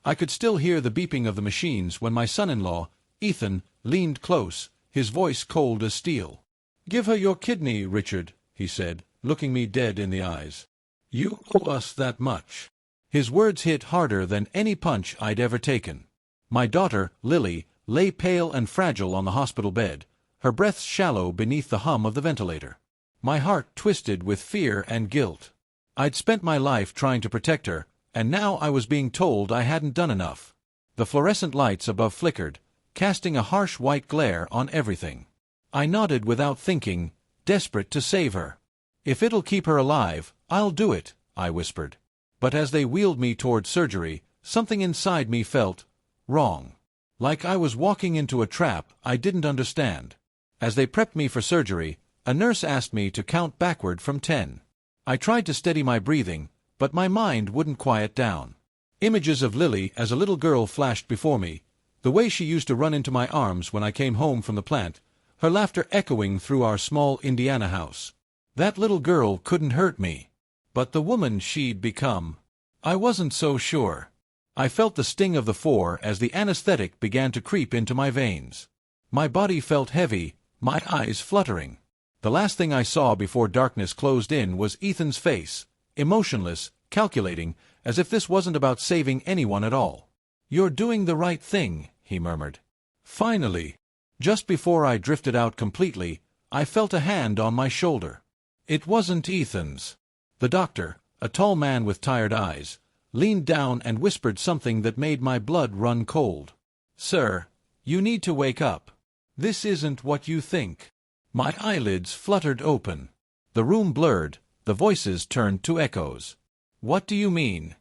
I could still hear the beeping of the machines when my son-in-law, Ethan, leaned close, his voice cold as steel. "Give her your kidney, Richard," he said, looking me dead in the eyes. "You owe us that much." His words hit harder than any punch I'd ever taken. My daughter, Lily, lay pale and fragile on the hospital bed, her breath shallow beneath the hum of the ventilator. My heart twisted with fear and guilt. I'd spent my life trying to protect her, and now I was being told I hadn't done enough. The fluorescent lights above flickered, casting a harsh white glare on everything. I nodded without thinking, desperate to save her. "If it'll keep her alive, I'll do it," I whispered. But as they wheeled me toward surgery, something inside me felt wrong. Like I was walking into a trap I didn't understand. As they prepped me for surgery, a nurse asked me to count backward from 10. I tried to steady my breathing, but my mind wouldn't quiet down. Images of Lily as a little girl flashed before me, the way she used to run into my arms when I came home from the plant, her laughter echoing through our small Indiana house. That little girl couldn't hurt me. But the woman she'd become, I wasn't so sure. I felt the sting of the 4 as the anesthetic began to creep into my veins. My body felt heavy, my eyes fluttering. The last thing I saw before darkness closed in was Ethan's face, emotionless, calculating, as if this wasn't about saving anyone at all. "You're doing the right thing," he murmured. Finally, just before I drifted out completely, I felt a hand on my shoulder. It wasn't Ethan's. The doctor, a tall man with tired eyes, leaned down and whispered something that made my blood run cold. "Sir, you need to wake up. This isn't what you think." My eyelids fluttered open. The room blurred, the voices turned to echoes. "What do you mean?"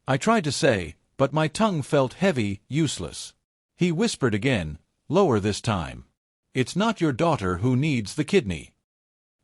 I tried to say, but my tongue felt heavy, useless. He whispered again, lower this time. "It's not your daughter who needs the kidney."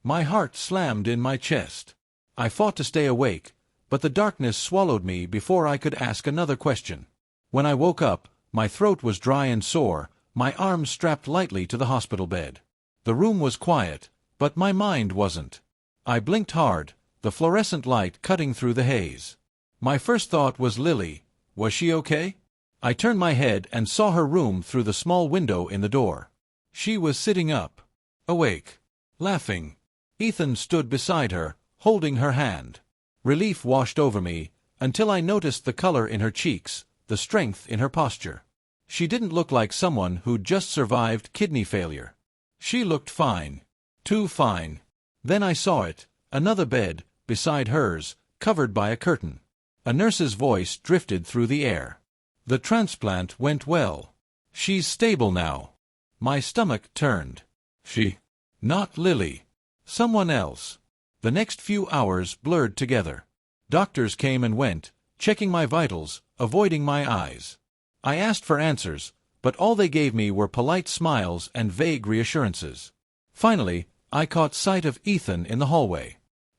My heart slammed in my chest. I fought to stay awake, but the darkness swallowed me before I could ask another question. When I woke up, my throat was dry and sore, my arms strapped lightly to the hospital bed. The room was quiet, but my mind wasn't. I blinked hard, the fluorescent light cutting through the haze. My first thought was Lily. Was she okay? I turned my head and saw her room through the small window in the door. She was sitting up, awake, laughing. Ethan stood beside her, holding her hand. Relief washed over me, until I noticed the color in her cheeks, the strength in her posture. She didn't look like someone who'd just survived kidney failure. She looked fine. Too fine. Then I saw it, another bed, beside hers, covered by a curtain. A nurse's voice drifted through the air. "The transplant went well. She's stable now." My stomach turned. She? Not Lily. Someone else. The next few hours blurred together. Doctors came and went, checking my vitals, avoiding my eyes. I asked for answers, but all they gave me were polite smiles and vague reassurances. Finally, I caught sight of Ethan in the hallway.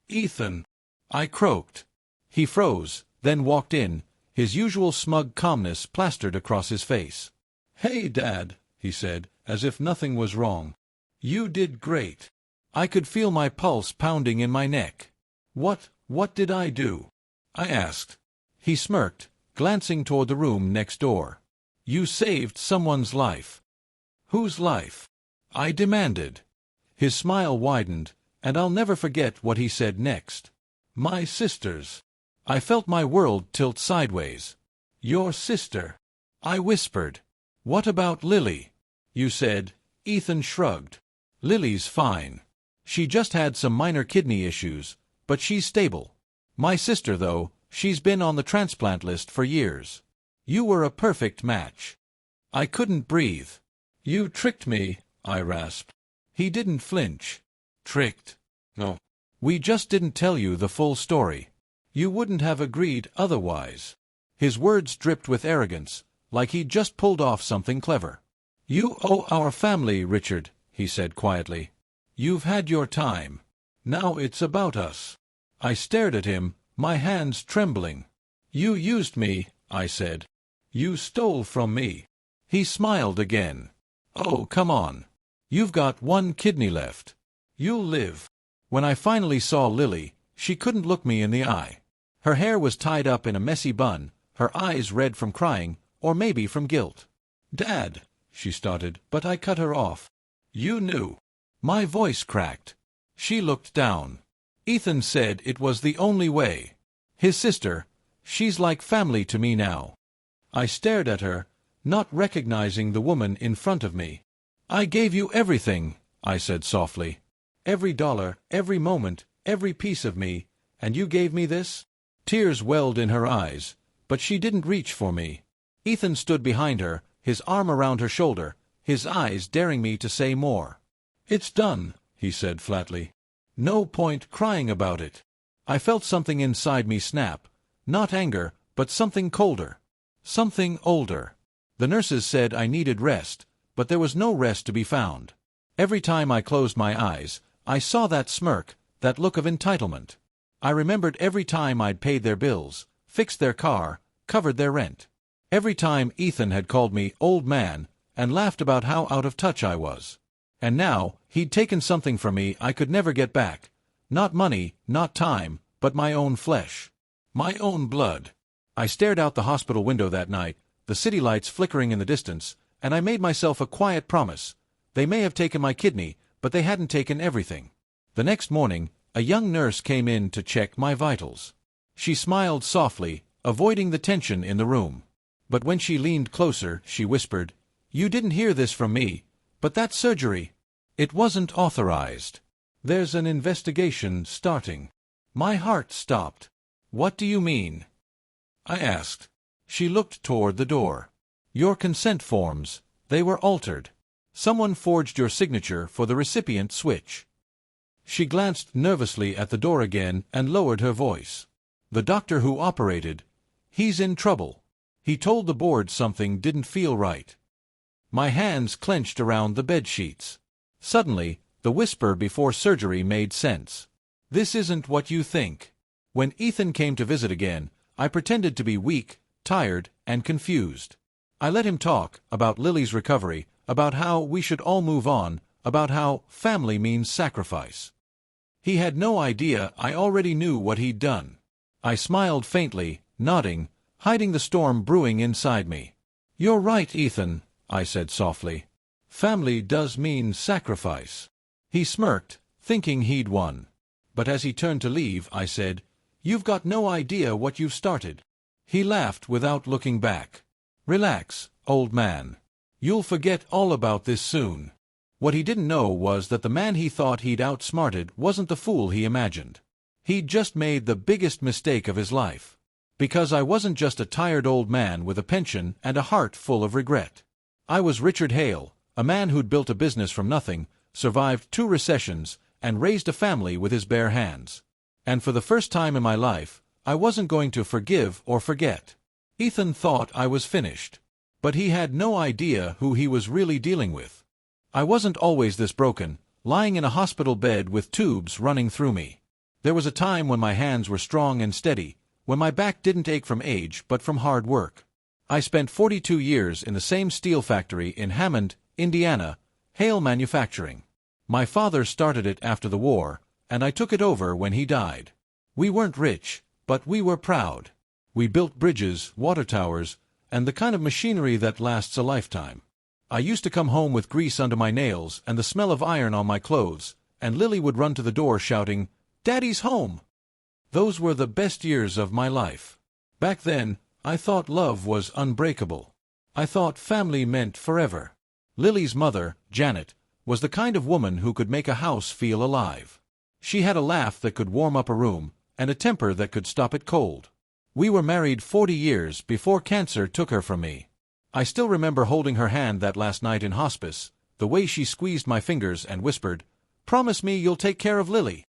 "Ethan," I croaked. He froze, then walked in, his usual smug calmness plastered across his face. "Hey, Dad," he said, as if nothing was wrong. "You did great." I could feel my pulse pounding in my neck. What did I do?" I asked. He smirked, glancing toward the room next door. "You saved someone's life." "Whose life?" I demanded. His smile widened, and I'll never forget what he said next. "My sister's." I felt my world tilt sideways. "Your sister?" I whispered. "What about Lily?" "You said." Ethan shrugged. "Lily's fine. She just had some minor kidney issues, but she's stable. My sister, though, she's been on the transplant list for years. You were a perfect match." I couldn't breathe. "You tricked me," I rasped. He didn't flinch. "Tricked? No. We just didn't tell you the full story. You wouldn't have agreed otherwise." His words dripped with arrogance, like he'd just pulled off something clever. "You owe our family, Richard," he said quietly. "You've had your time. Now it's about us." I stared at him, my hands trembling. "You used me," I said. "You stole from me." He smiled again. "Oh, come on. You've got one kidney left. You'll live." When I finally saw Lily, she couldn't look me in the eye. Her hair was tied up in a messy bun, her eyes red from crying, or maybe from guilt. "Dad," she started, but I cut her off. "You knew." My voice cracked. She looked down. "Ethan said it was the only way. His sister, she's like family to me now." I stared at her, not recognizing the woman in front of me. "I gave you everything," I said softly. "Every dollar, every moment, every piece of me, and you gave me this?" Tears welled in her eyes, but she didn't reach for me. Ethan stood behind her, his arm around her shoulder, his eyes daring me to say more. "It's done," he said flatly. "No point crying about it." I felt something inside me snap, not anger, but something colder. Something older. The nurses said I needed rest, but there was no rest to be found. Every time I closed my eyes, I saw that smirk, that look of entitlement. I remembered every time I'd paid their bills, fixed their car, covered their rent. Every time Ethan had called me old man and laughed about how out of touch I was. And now, he'd taken something from me I could never get back. Not money, not time, but my own flesh. My own blood. I stared out the hospital window that night, the city lights flickering in the distance, and I made myself a quiet promise. They may have taken my kidney, but they hadn't taken everything. The next morning, a young nurse came in to check my vitals. She smiled softly, avoiding the tension in the room. But when she leaned closer, she whispered, "You didn't hear this from me, but that surgery, it wasn't authorized. There's an investigation starting." My heart stopped. "What do you mean?" I asked. She looked toward the door. "Your consent forms, they were altered. Someone forged your signature for the recipient switch." She glanced nervously at the door again and lowered her voice. "The doctor who operated, he's in trouble. He told the board something didn't feel right." My hands clenched around the bed sheets. Suddenly, the whisper before surgery made sense. "This isn't what you think." When Ethan came to visit again, I pretended to be weak, tired, and confused. I let him talk about Lily's recovery, about how we should all move on, about how family means sacrifice. He had no idea I already knew what he'd done. I smiled faintly, nodding, hiding the storm brewing inside me. "You're right, Ethan," I said softly. "Family does mean sacrifice." He smirked, thinking he'd won. But as he turned to leave, I said, "You've got no idea what you've started." He laughed without looking back. "Relax, old man. You'll forget all about this soon." What he didn't know was that the man he thought he'd outsmarted wasn't the fool he imagined. He'd just made the biggest mistake of his life. Because I wasn't just a tired old man with a pension and a heart full of regret. I was Richard Hale, a man who'd built a business from nothing, survived 2 recessions, and raised a family with his bare hands. And for the first time in my life, I wasn't going to forgive or forget. Ethan thought I was finished. But he had no idea who he was really dealing with. I wasn't always this broken, lying in a hospital bed with tubes running through me. There was a time when my hands were strong and steady, when my back didn't ache from age but from hard work. I spent 42 years in the same steel factory in Hammond, Indiana, Hale Manufacturing. My father started it after the war, and I took it over when he died. We weren't rich, but we were proud. We built bridges, water towers, and the kind of machinery that lasts a lifetime. I used to come home with grease under my nails and the smell of iron on my clothes, and Lily would run to the door shouting, "Daddy's home!" Those were the best years of my life. Back then, I thought love was unbreakable. I thought family meant forever. Lily's mother, Janet, was the kind of woman who could make a house feel alive. She had a laugh that could warm up a room, and a temper that could stop it cold. We were married 40 years before cancer took her from me. I still remember holding her hand that last night in hospice, the way she squeezed my fingers and whispered, "Promise me you'll take care of Lily."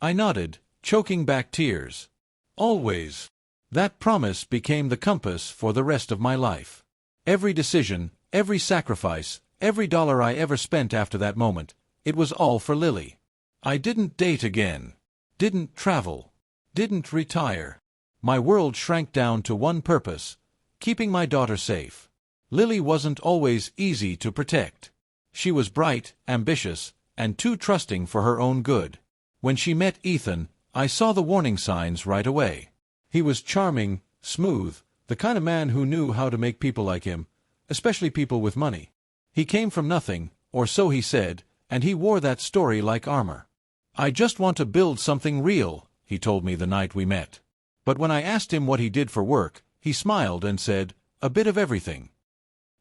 I nodded, choking back tears. Always. That promise became the compass for the rest of my life. Every decision, every sacrifice, every dollar I ever spent after that moment, it was all for Lily. I didn't date again. Didn't travel. Didn't retire. My world shrank down to one purpose: keeping my daughter safe. Lily wasn't always easy to protect. She was bright, ambitious, and too trusting for her own good. When she met Ethan, I saw the warning signs right away. He was charming, smooth, The kind of man who knew how to make people like him, especially people with money. He came from nothing, or so he said, and he wore that story like armor. "I just want to build something real," he told me the night we met. But when I asked him what he did for work, he smiled and said, "A bit of everything."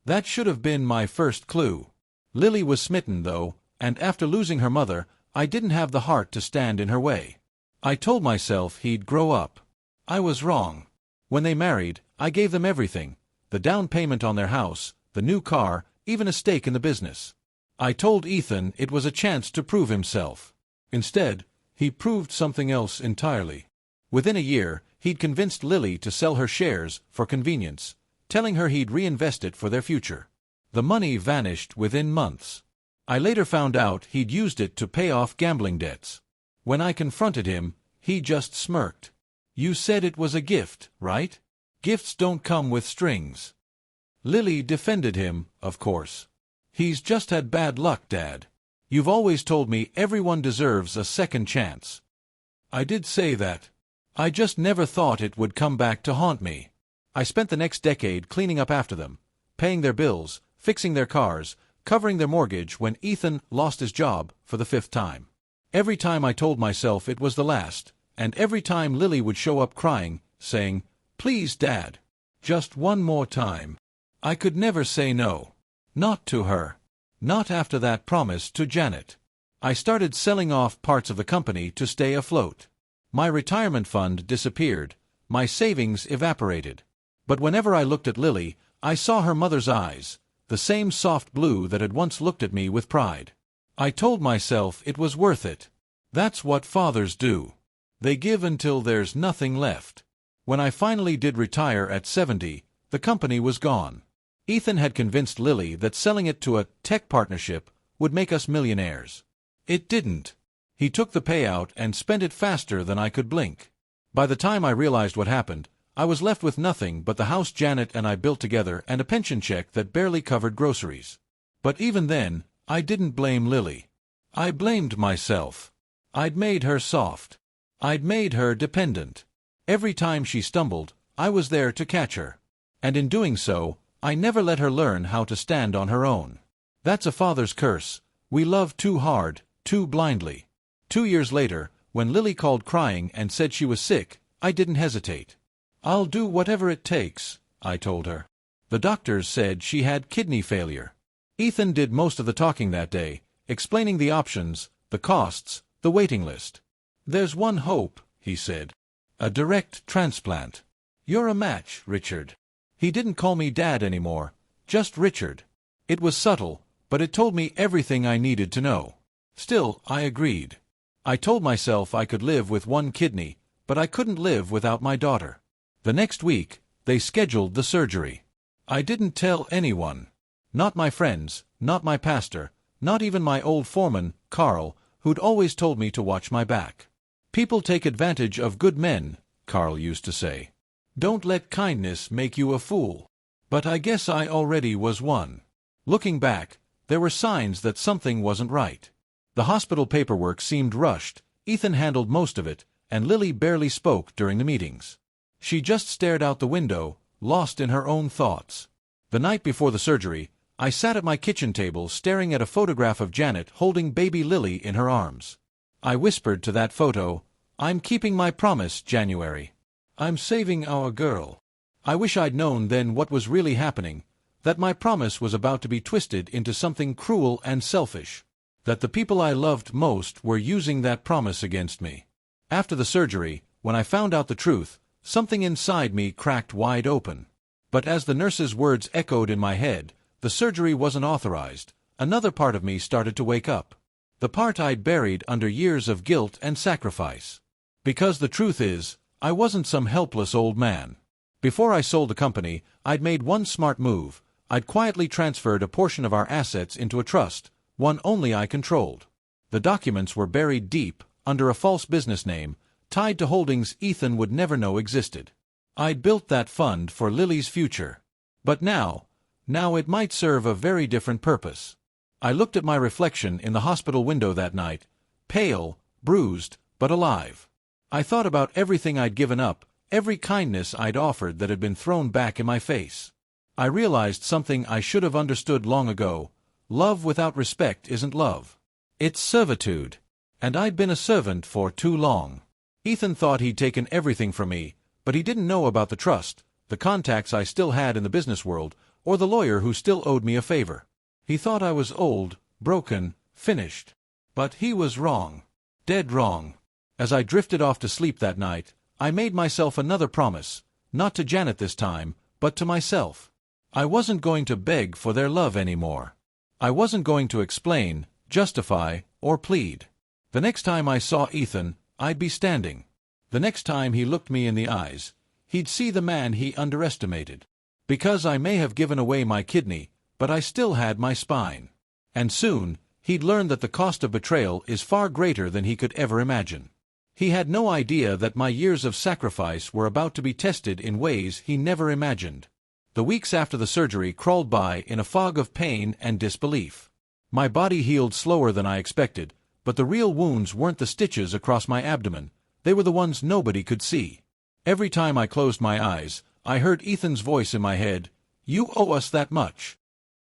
That should have been my first clue. Lily was smitten, though, and after losing her mother, I didn't have the heart to stand in her way. I told myself he'd grow up. I was wrong. When they married, I gave them everything, the down payment on their house, the new car, even a stake in the business. I told Ethan it was a chance to prove himself. Instead, he proved something else entirely. Within a year, he'd convinced Lily to sell her shares for convenience, telling her he'd reinvest it for their future. The money vanished within months. I later found out he'd used it to pay off gambling debts. When I confronted him, he just smirked. "You said it was a gift, right? Gifts don't come with strings." Lily defended him, of course. "He's just had bad luck, Dad. You've always told me everyone deserves a second chance." I did say that. I just never thought it would come back to haunt me. I spent the next decade cleaning up after them, paying their bills, fixing their cars, covering their mortgage when Ethan lost his job for the 5th time. Every time I told myself it was the last, and every time Lily would show up crying, saying, "Please, Dad, just one more time," I could never say no. Not to her. Not after that promise to Janet. I started selling off parts of the company to stay afloat. My retirement fund disappeared. My savings evaporated. But whenever I looked at Lily, I saw her mother's eyes, the same soft blue that had once looked at me with pride. I told myself it was worth it. That's what fathers do. They give until there's nothing left. When I finally did retire at 70, the company was gone. Ethan had convinced Lily that selling it to a tech partnership would make us millionaires. It didn't. He took the payout and spent it faster than I could blink. By the time I realized what happened, I was left with nothing but the house Janet and I built together and a pension check that barely covered groceries. But even then, I didn't blame Lily. I blamed myself. I'd made her soft. I'd made her dependent. Every time she stumbled, I was there to catch her. And in doing so, I never let her learn how to stand on her own. That's a father's curse. We love too hard, too blindly. 2 years later, when Lily called crying and said she was sick, I didn't hesitate. "I'll do whatever it takes," I told her. The doctors said she had kidney failure. Ethan did most of the talking that day, explaining the options, the costs, the waiting list. "There's one hope," he said. "A direct transplant. You're a match, Richard." He didn't call me Dad anymore, just Richard. It was subtle, but it told me everything I needed to know. Still, I agreed. I told myself I could live with one kidney, but I couldn't live without my daughter. The next week, they scheduled the surgery. I didn't tell anyone. Not my friends, not my pastor, not even my old foreman, Carl, who'd always told me to watch my back. "People take advantage of good men," Carl used to say. "Don't let kindness make you a fool." But I guess I already was one. Looking back, there were signs that something wasn't right. The hospital paperwork seemed rushed, Ethan handled most of it, and Lily barely spoke during the meetings. She just stared out the window, lost in her own thoughts. The night before the surgery, I sat at my kitchen table staring at a photograph of Janet holding baby Lily in her arms. I whispered to that photo, "I'm keeping my promise, January. I'm saving our girl." I wish I'd known then what was really happening, that my promise was about to be twisted into something cruel and selfish, that the people I loved most were using that promise against me. After the surgery, when I found out the truth, something inside me cracked wide open. But as the nurse's words echoed in my head, the surgery wasn't authorized, another part of me started to wake up. The part I'd buried under years of guilt and sacrifice. Because the truth is, I wasn't some helpless old man. Before I sold the company, I'd made one smart move. I'd quietly transferred a portion of our assets into a trust, one only I controlled. The documents were buried deep, under a false business name, tied to holdings Ethan would never know existed. I'd built that fund for Lily's future. But now it might serve a very different purpose. I looked at my reflection in the hospital window that night, pale, bruised, but alive. I thought about everything I'd given up, every kindness I'd offered that had been thrown back in my face. I realized something I should have understood long ago. Love without respect isn't love. It's servitude. And I'd been a servant for too long. Ethan thought he'd taken everything from me, but he didn't know about the trust, the contacts I still had in the business world, or the lawyer who still owed me a favor. He thought I was old, broken, finished. But he was wrong. Dead wrong. As I drifted off to sleep that night, I made myself another promise, not to Janet this time, but to myself. I wasn't going to beg for their love anymore. I wasn't going to explain, justify, or plead. The next time I saw Ethan, I'd be standing. The next time he looked me in the eyes, he'd see the man he underestimated. Because I may have given away my kidney, but I still had my spine. And soon, he'd learn that the cost of betrayal is far greater than he could ever imagine. He had no idea that my years of sacrifice were about to be tested in ways he never imagined. The weeks after the surgery crawled by in a fog of pain and disbelief. My body healed slower than I expected, but the real wounds weren't the stitches across my abdomen, they were the ones nobody could see. Every time I closed my eyes, I heard Ethan's voice in my head, "You owe us that much."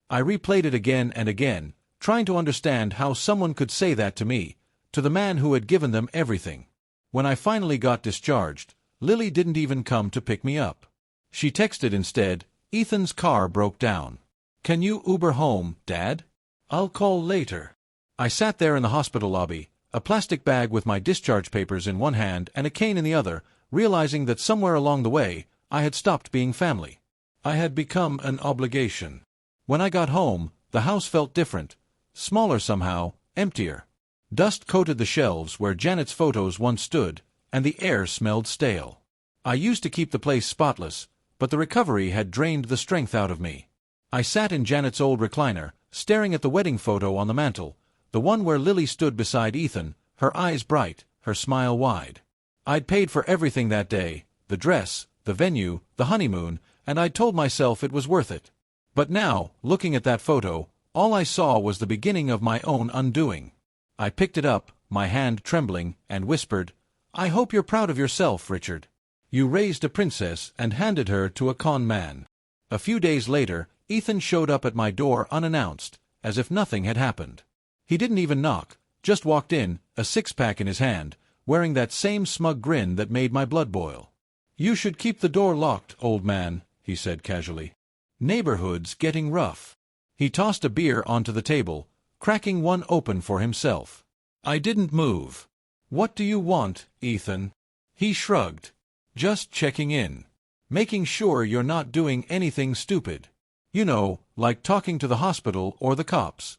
I replayed it again and again, trying to understand how someone could say that to me, to the man who had given them everything. When I finally got discharged, Lily didn't even come to pick me up. She texted instead, "Ethan's car broke down. Can you Uber home, Dad? I'll call later." I sat there in the hospital lobby, a plastic bag with my discharge papers in one hand and a cane in the other, realizing that somewhere along the way, I had stopped being family. I had become an obligation. When I got home, the house felt different, smaller somehow, emptier. Dust coated the shelves where Janet's photos once stood, and the air smelled stale. I used to keep the place spotless, but the recovery had drained the strength out of me. I sat in Janet's old recliner, staring at the wedding photo on the mantel, the one where Lily stood beside Ethan, her eyes bright, her smile wide. I'd paid for everything that day, the dress, the venue, the honeymoon, and I'd told myself it was worth it. But now, looking at that photo, all I saw was the beginning of my own undoing. I picked it up, my hand trembling, and whispered, "I hope you're proud of yourself, Richard. You raised a princess and handed her to a con man." A few days later, Ethan showed up at my door unannounced, as if nothing had happened. He didn't even knock, just walked in, a six-pack in his hand, wearing that same smug grin that made my blood boil. "You should keep the door locked, old man," he said casually. "Neighborhood's getting rough." He tossed a beer onto the table, cracking one open for himself. I didn't move. "What do you want, Ethan?" He shrugged. "Just checking in. Making sure you're not doing anything stupid. You know, like talking to the hospital or the cops."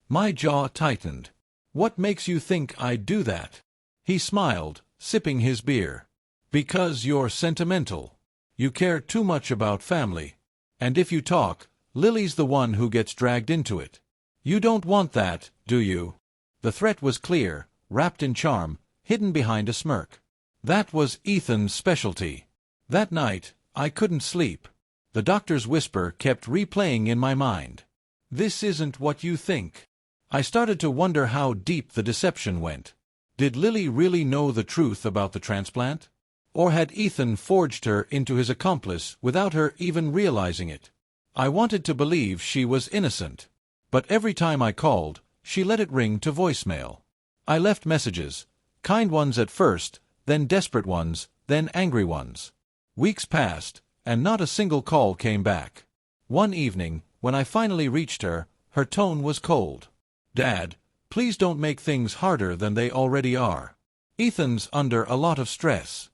My jaw tightened. "What makes you think I'd do that?" He smiled, sipping his beer. "Because you're sentimental. You care too much about family. And if you talk, Lily's the one who gets dragged into it. You don't want that, do you?" The threat was clear, wrapped in charm, hidden behind a smirk. That was Ethan's specialty. That night, I couldn't sleep. The doctor's whisper kept replaying in my mind. "This isn't what you think." I started to wonder how deep the deception went. Did Lily really know the truth about the transplant? Or had Ethan forged her into his accomplice without her even realizing it? I wanted to believe she was innocent. But every time I called, she let it ring to voicemail. I left messages, kind ones at first, then desperate ones, then angry ones. Weeks passed, and not a single call came back. One evening, when I finally reached her, her tone was cold. "Dad, please don't make things harder than they already are. Ethan's under a lot of stress.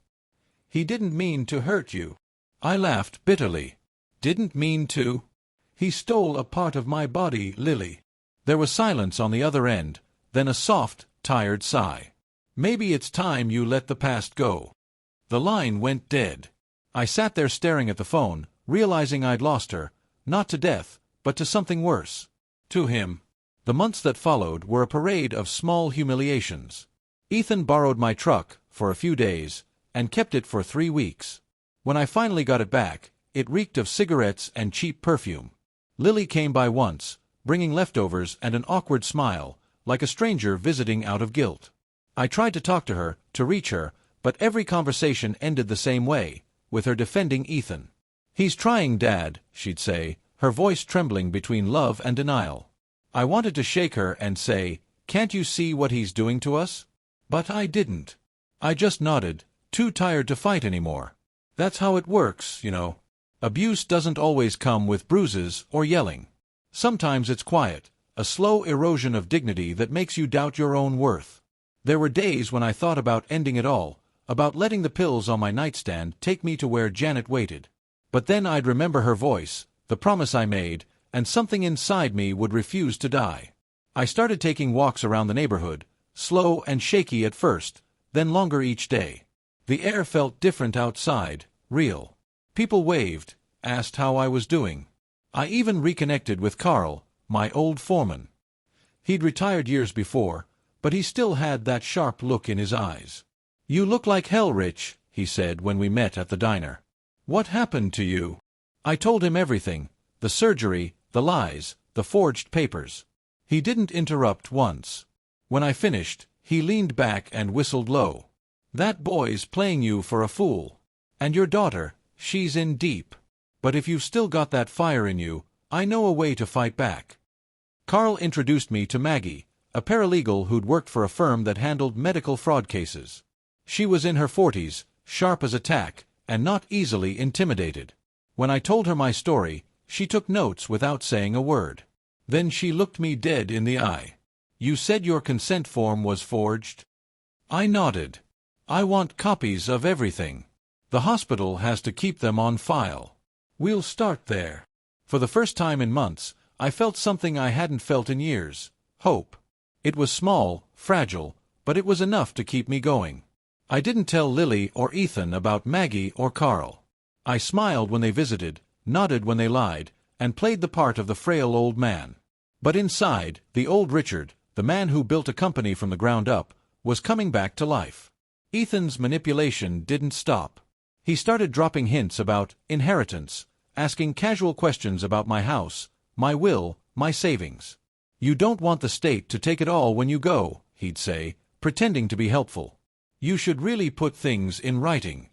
He didn't mean to hurt you." I laughed bitterly. "Didn't mean to? He stole a part of my body, Lily." There was silence on the other end, then a soft, tired sigh. "Maybe it's time you let the past go." The line went dead. I sat there staring at the phone, realizing I'd lost her, not to death, but to something worse. To him. The months that followed were a parade of small humiliations. Ethan borrowed my truck for a few days, and kept it for 3 weeks. When I finally got it back, it reeked of cigarettes and cheap perfume. Lily came by once, bringing leftovers and an awkward smile, like a stranger visiting out of guilt. I tried to talk to her, to reach her, But every conversation ended the same way, with her defending Ethan. "He's trying, Dad," she'd say, her voice trembling between love and denial. I wanted to shake her and say, "Can't you see what he's doing to us?" But I didn't. I just nodded, too tired to fight anymore. That's how it works, you know. Abuse doesn't always come with bruises or yelling. Sometimes it's quiet, a slow erosion of dignity that makes you doubt your own worth. There were days when I thought about ending it all, about letting the pills on my nightstand take me to where Janet waited. But then I'd remember her voice, the promise I made, and something inside me would refuse to die. I started taking walks around the neighborhood, slow and shaky at first, then longer each day. The air felt different outside, real. People waved, asked how I was doing. I even reconnected with Carl, my old foreman. He'd retired years before, but he still had that sharp look in his eyes. "You look like hell, Rich," he said when we met at the diner. "What happened to you?" I told him everything, the surgery, the lies, the forged papers. He didn't interrupt once. When I finished, he leaned back and whistled low. "That boy's playing you for a fool. And your daughter, she's in deep. But if you've still got that fire in you, I know a way to fight back." Carl introduced me to Maggie, a paralegal who'd worked for a firm that handled medical fraud cases. She was in her 40s, sharp as a tack, and not easily intimidated. When I told her my story, she took notes without saying a word. Then she looked me dead in the eye. "You said your consent form was forged?" I nodded. "I want copies of everything. The hospital has to keep them on file. We'll start there." For the first time in months, I felt something I hadn't felt in years: hope. It was small, fragile, but it was enough to keep me going. I didn't tell Lily or Ethan about Maggie or Carl. I smiled when they visited, nodded when they lied, and played the part of the frail old man. But inside, the old Richard, the man who built a company from the ground up, was coming back to life. Ethan's manipulation didn't stop. He started dropping hints about inheritance, asking casual questions about my house, my will, my savings. "You don't want the state to take it all when you go," he'd say, pretending to be helpful. "You should really put things in writing."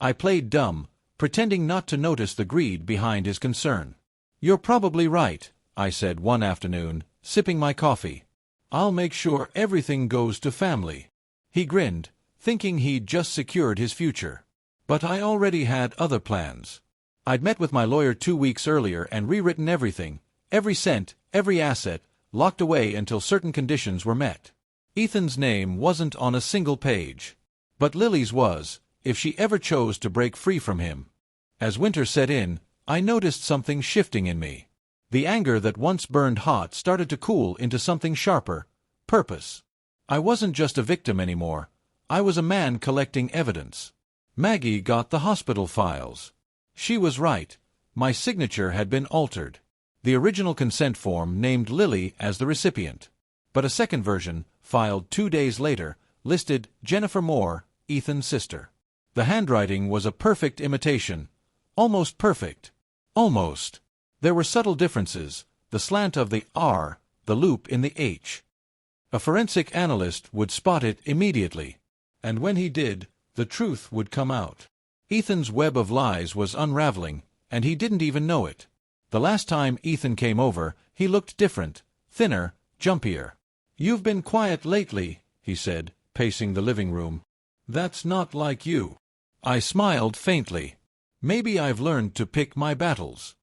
I played dumb, pretending not to notice the greed behind his concern. "You're probably right," I said one afternoon, sipping my coffee. "I'll make sure everything goes to family." He grinned, thinking he'd just secured his future. But I already had other plans. I'd met with my lawyer 2 weeks earlier and rewritten everything, every cent, every asset, locked away until certain conditions were met. Ethan's name wasn't on a single page. But Lily's was, if she ever chose to break free from him. As winter set in, I noticed something shifting in me. The anger that once burned hot started to cool into something sharper: purpose. I wasn't just a victim anymore. I was a man collecting evidence. Maggie got the hospital files. She was right. My signature had been altered. The original consent form named Lily as the recipient. But a second version, filed 2 days later, listed Jennifer Moore, Ethan's sister. The handwriting was a perfect imitation. Almost perfect. Almost. There were subtle differences: the slant of the R, the loop in the H. A forensic analyst would spot it immediately. And when he did, the truth would come out. Ethan's web of lies was unraveling, and he didn't even know it. The last time Ethan came over, he looked different, thinner, jumpier. "You've been quiet lately," he said, pacing the living room. "That's not like you." I smiled faintly. "Maybe I've learned to pick my battles."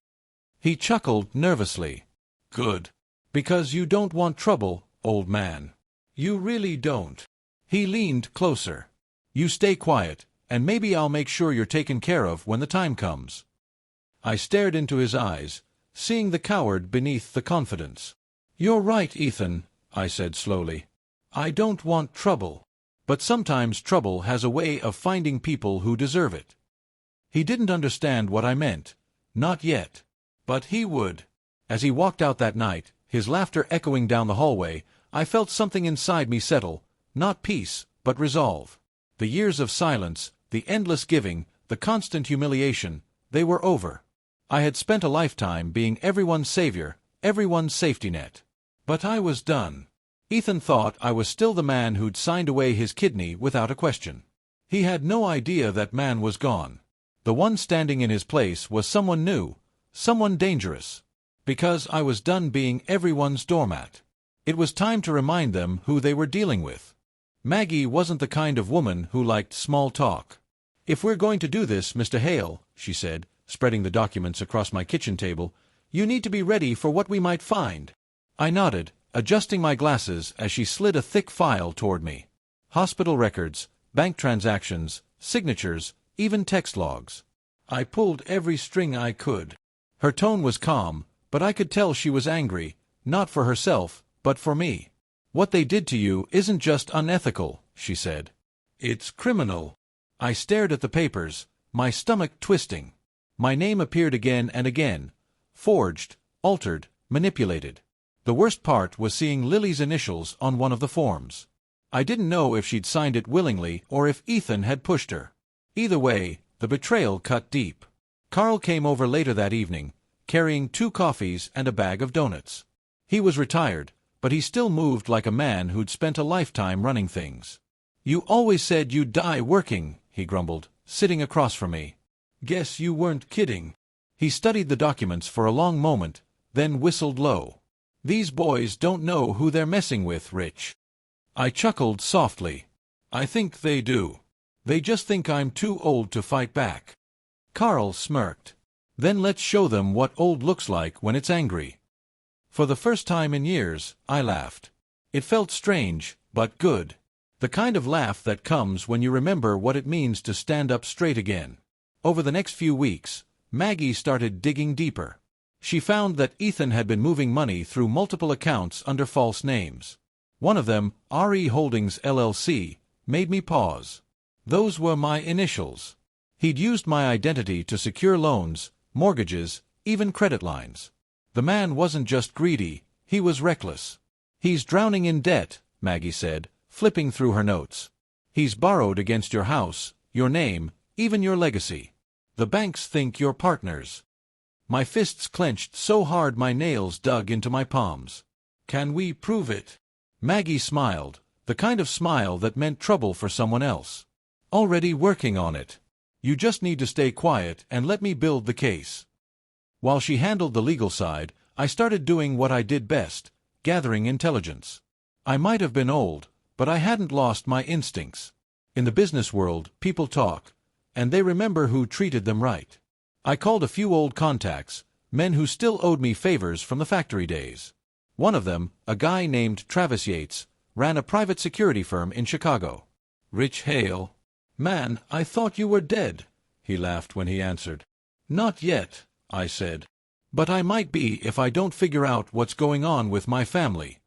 He chuckled nervously. "Good. Because you don't want trouble, old man. You really don't." He leaned closer. "You stay quiet, and maybe I'll make sure you're taken care of when the time comes." I stared into his eyes, seeing the coward beneath the confidence. "You're right, Ethan," I said slowly. "I don't want trouble. But sometimes trouble has a way of finding people who deserve it." He didn't understand what I meant. Not yet. But he would. As he walked out that night, his laughter echoing down the hallway, I felt something inside me settle, not peace, but resolve. The years of silence, the endless giving, the constant humiliation, they were over. I had spent a lifetime being everyone's savior, everyone's safety net. But I was done. Ethan thought I was still the man who'd signed away his kidney without a question. He had no idea that man was gone. The one standing in his place was someone new, someone dangerous. Because I was done being everyone's doormat. It was time to remind them who they were dealing with. Maggie wasn't the kind of woman who liked small talk. "If we're going to do this, Mr. Hale," she said, spreading the documents across my kitchen table, "you need to be ready for what we might find." I nodded, adjusting my glasses as she slid a thick file toward me. Hospital records, bank transactions, signatures, even text logs. I pulled every string I could. Her tone was calm, but I could tell she was angry, not for herself, but for me. "What they did to you isn't just unethical," she said. "It's criminal." I stared at the papers, my stomach twisting. My name appeared again and again. Forged, altered, manipulated. The worst part was seeing Lily's initials on one of the forms. I didn't know if she'd signed it willingly or if Ethan had pushed her. Either way, the betrayal cut deep. Carl came over later that evening, carrying 2 coffees and a bag of donuts. He was retired, but he still moved like a man who'd spent a lifetime running things. "You always said you'd die working," he grumbled, sitting across from me. "Guess you weren't kidding." He studied the documents for a long moment, then whistled low. "These boys don't know who they're messing with, Rich." I chuckled softly. "I think they do. They just think I'm too old to fight back." Carl smirked. "Then let's show them what old looks like when it's angry." For the first time in years, I laughed. It felt strange, but good. The kind of laugh that comes when you remember what it means to stand up straight again. Over the next few weeks, Maggie started digging deeper. She found that Ethan had been moving money through multiple accounts under false names. One of them, RE Holdings LLC, made me pause. Those were my initials. He'd used my identity to secure loans, mortgages, even credit lines. The man wasn't just greedy, he was reckless. "He's drowning in debt," Maggie said, flipping through her notes. "He's borrowed against your house, your name, even your legacy. The banks think you're partners." My fists clenched so hard my nails dug into my palms. "Can we prove it?" Maggie smiled, the kind of smile that meant trouble for someone else. "Already working on it. You just need to stay quiet and let me build the case." While she handled the legal side, I started doing what I did best, gathering intelligence. I might have been old, but I hadn't lost my instincts. In the business world, people talk, and they remember who treated them right. I called a few old contacts, men who still owed me favors from the factory days. One of them, a guy named Travis Yates, ran a private security firm in Chicago. "Rich Hale." "Man, I thought you were dead," he laughed when he answered. "Not yet," I said. "But I might be if I don't figure out what's going on with my family."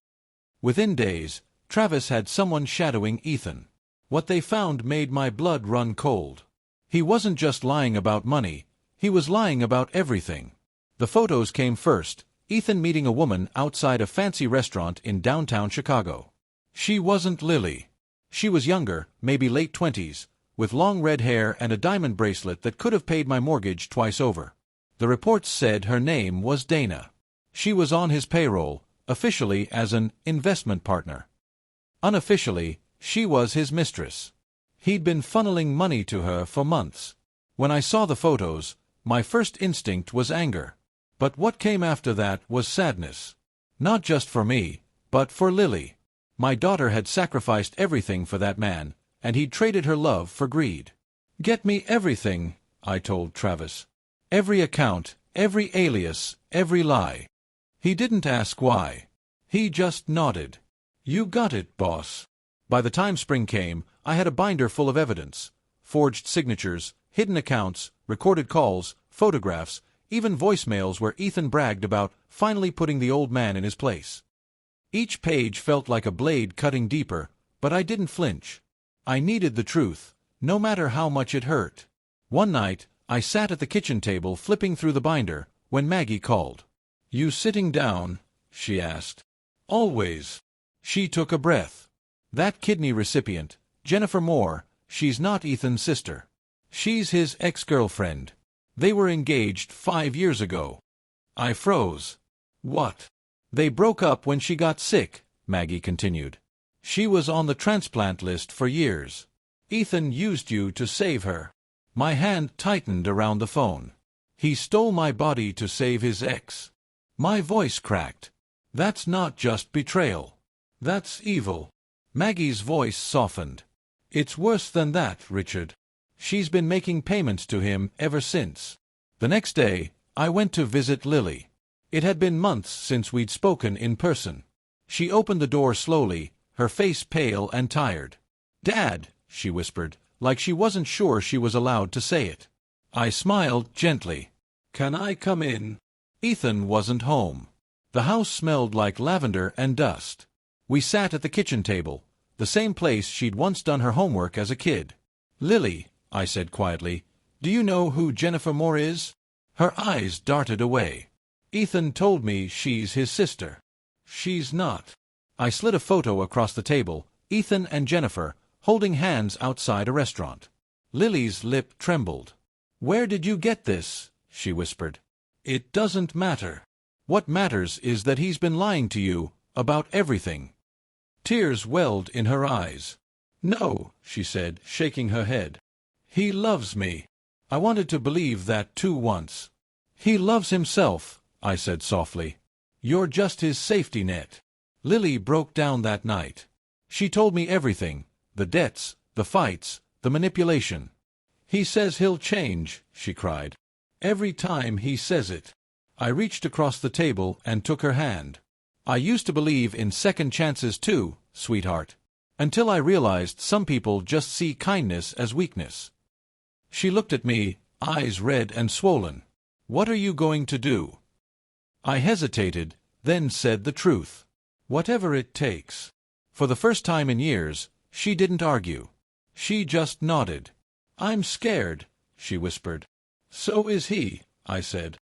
Within days, Travis had someone shadowing Ethan. What they found made my blood run cold. He wasn't just lying about money, he was lying about everything. The photos came first, Ethan meeting a woman outside a fancy restaurant in downtown Chicago. She wasn't Lily. She was younger, maybe late 20s, with long red hair and a diamond bracelet that could have paid my mortgage twice over. The reports said her name was Dana. She was on his payroll, officially as an investment partner. Unofficially, she was his mistress. He'd been funneling money to her for months. When I saw the photos, my first instinct was anger. But what came after that was sadness. Not just for me, but for Lily. My daughter had sacrificed everything for that man, and he'd traded her love for greed. "Get me everything," I told Travis. "Every account, every alias, every lie." He didn't ask why. He just nodded. "You got it, boss." By the time spring came, I had a binder full of evidence. Forged signatures, hidden accounts, recorded calls, photographs, even voicemails where Ethan bragged about finally putting the old man in his place. Each page felt like a blade cutting deeper, but I didn't flinch. I needed the truth, no matter how much it hurt. One night, I sat at the kitchen table flipping through the binder, when Maggie called. "You sitting down?" she asked. "Always." She took a breath. "That kidney recipient, Jennifer Moore, she's not Ethan's sister. She's his ex-girlfriend. They were engaged 5 years ago." I froze. "What?" "They broke up when she got sick," Maggie continued. "She was on the transplant list for years. Ethan used you to save her. My hand tightened around the phone. He stole my body to save his ex. My voice cracked. That's not just betrayal. That's evil. Maggie's voice softened. It's worse than that, Richard. She's been making payments to him ever since. The next day, I went to visit Lily. It had been months since we'd spoken in person. She opened the door slowly, her face pale and tired. "Dad," she whispered, like she wasn't sure she was allowed to say it. I smiled gently. "Can I come in?" Ethan wasn't home. The house smelled like lavender and dust. We sat at the kitchen table, the same place she'd once done her homework as a kid. "Lily," I said quietly, "do you know who Jennifer Moore is?" Her eyes darted away. "Ethan told me she's his sister." "She's not." I slid a photo across the table, Ethan and Jennifer, holding hands outside a restaurant. Lily's lip trembled. "Where did you get this?" she whispered. "It doesn't matter. What matters is that he's been lying to you about everything." Tears welled in her eyes. "No," she said, shaking her head. "He loves me." I wanted to believe that too once. "He loves himself," I said softly. "You're just his safety net." Lily broke down that night. She told me everything, the debts, the fights, the manipulation. "He says he'll change," she cried. "Every time he says it." I reached across the table and took her hand. "I used to believe in second chances too, sweetheart. Until I realized some people just see kindness as weakness." She looked at me, eyes red and swollen. "What are you going to do?" I hesitated, then said the truth. "Whatever it takes." For the first time in years, she didn't argue. She just nodded. "I'm scared," she whispered. "So is he," I said.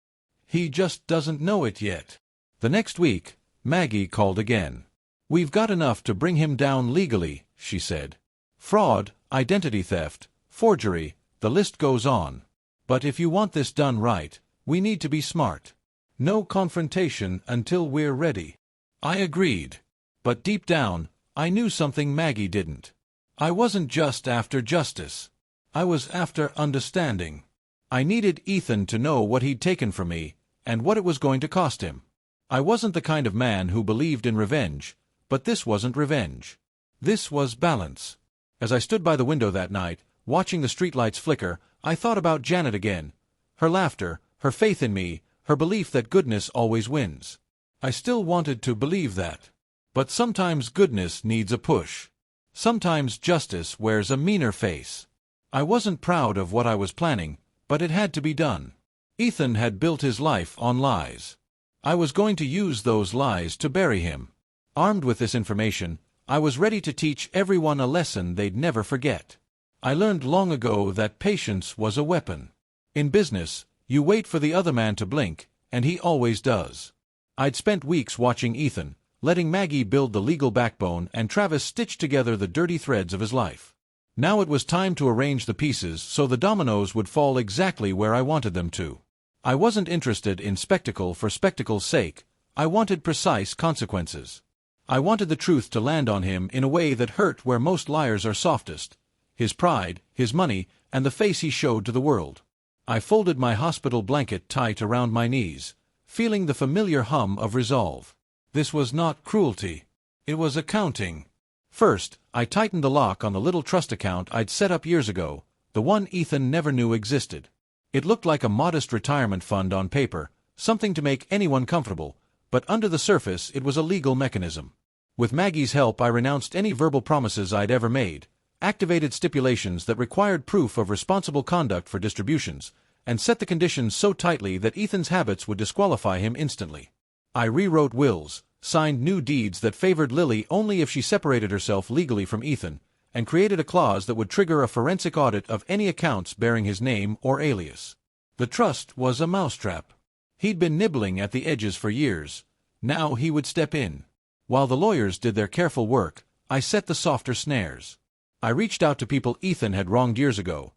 "He just doesn't know it yet." The next week, Maggie called again. "We've got enough to bring him down legally," she said. "Fraud, identity theft, forgery, the list goes on. But if you want this done right, we need to be smart. No confrontation until we're ready." I agreed. But deep down, I knew something Maggie didn't. I wasn't just after justice. I was after understanding. I needed Ethan to know what he'd taken from me, and what it was going to cost him. I wasn't the kind of man who believed in revenge, but this wasn't revenge. This was balance. As I stood by the window that night, watching the streetlights flicker, I thought about Janet again. Her laughter, her faith in me, her belief that goodness always wins. I still wanted to believe that. But sometimes goodness needs a push. Sometimes justice wears a meaner face. I wasn't proud of what I was planning, but it had to be done. Ethan had built his life on lies. I was going to use those lies to bury him. Armed with this information, I was ready to teach everyone a lesson they'd never forget. I learned long ago that patience was a weapon. In business, you wait for the other man to blink, and he always does. I'd spent weeks watching Ethan, letting Maggie build the legal backbone and Travis stitch together the dirty threads of his life. Now it was time to arrange the pieces so the dominoes would fall exactly where I wanted them to. I wasn't interested in spectacle for spectacle's sake. I wanted precise consequences. I wanted the truth to land on him in a way that hurt where most liars are softest: his pride, his money, and the face he showed to the world. I folded my hospital blanket tight around my knees, feeling the familiar hum of resolve. This was not cruelty. It was accounting. First, I tightened the lock on the little trust account I'd set up years ago, the one Ethan never knew existed. It looked like a modest retirement fund on paper, something to make anyone comfortable, but under the surface it was a legal mechanism. With Maggie's help, I renounced any verbal promises I'd ever made, activated stipulations that required proof of responsible conduct for distributions, and set the conditions so tightly that Ethan's habits would disqualify him instantly. I rewrote wills, signed new deeds that favored Lily only if she separated herself legally from Ethan, and created a clause that would trigger a forensic audit of any accounts bearing his name or alias. The trust was a mousetrap. He'd been nibbling at the edges for years. Now he would step in. While the lawyers did their careful work, I set the softer snares. I reached out to people Ethan had wronged years ago,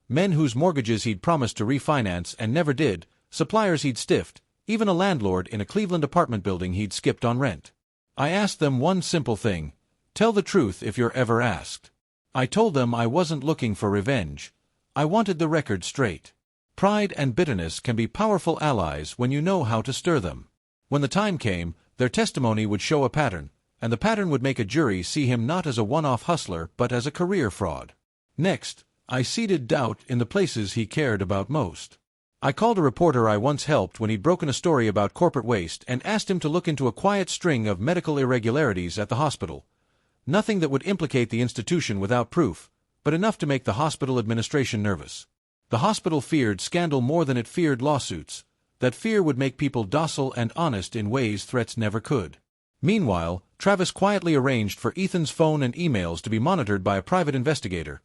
men whose mortgages he'd promised to refinance and never did, suppliers he'd stiffed, even a landlord in a Cleveland apartment building he'd skipped on rent. I asked them one simple thing: tell the truth if you're ever asked. I told them I wasn't looking for revenge. I wanted the record straight. Pride and bitterness can be powerful allies when you know how to stir them. When the time came, their testimony would show a pattern, and the pattern would make a jury see him not as a one-off hustler but as a career fraud. Next, I seeded doubt in the places he cared about most. I called a reporter I once helped when he'd broken a story about corporate waste and asked him to look into a quiet string of medical irregularities at the hospital. Nothing that would implicate the institution without proof, but enough to make the hospital administration nervous. The hospital feared scandal more than it feared lawsuits. That fear would make people docile and honest in ways threats never could. Meanwhile, Travis quietly arranged for Ethan's phone and emails to be monitored by a private investigator.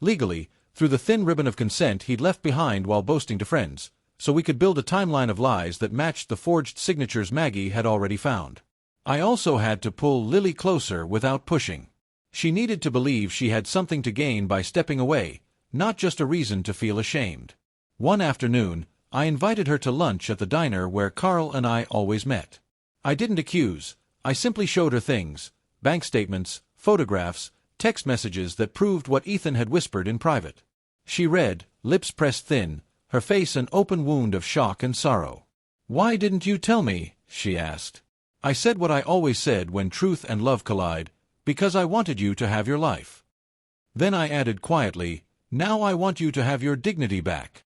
Legally, through the thin ribbon of consent he'd left behind while boasting to friends, so we could build a timeline of lies that matched the forged signatures Maggie had already found. I also had to pull Lily closer without pushing. She needed to believe she had something to gain by stepping away, not just a reason to feel ashamed. One afternoon, I invited her to lunch at the diner where Carl and I always met. I didn't accuse, I simply showed her things, bank statements, photographs, text messages that proved what Ethan had whispered in private. She read, lips pressed thin, her face an open wound of shock and sorrow. "Why didn't you tell me?" she asked. I said what I always said when truth and love collide, because I wanted you to have your life. Then I added quietly, now I want you to have your dignity back.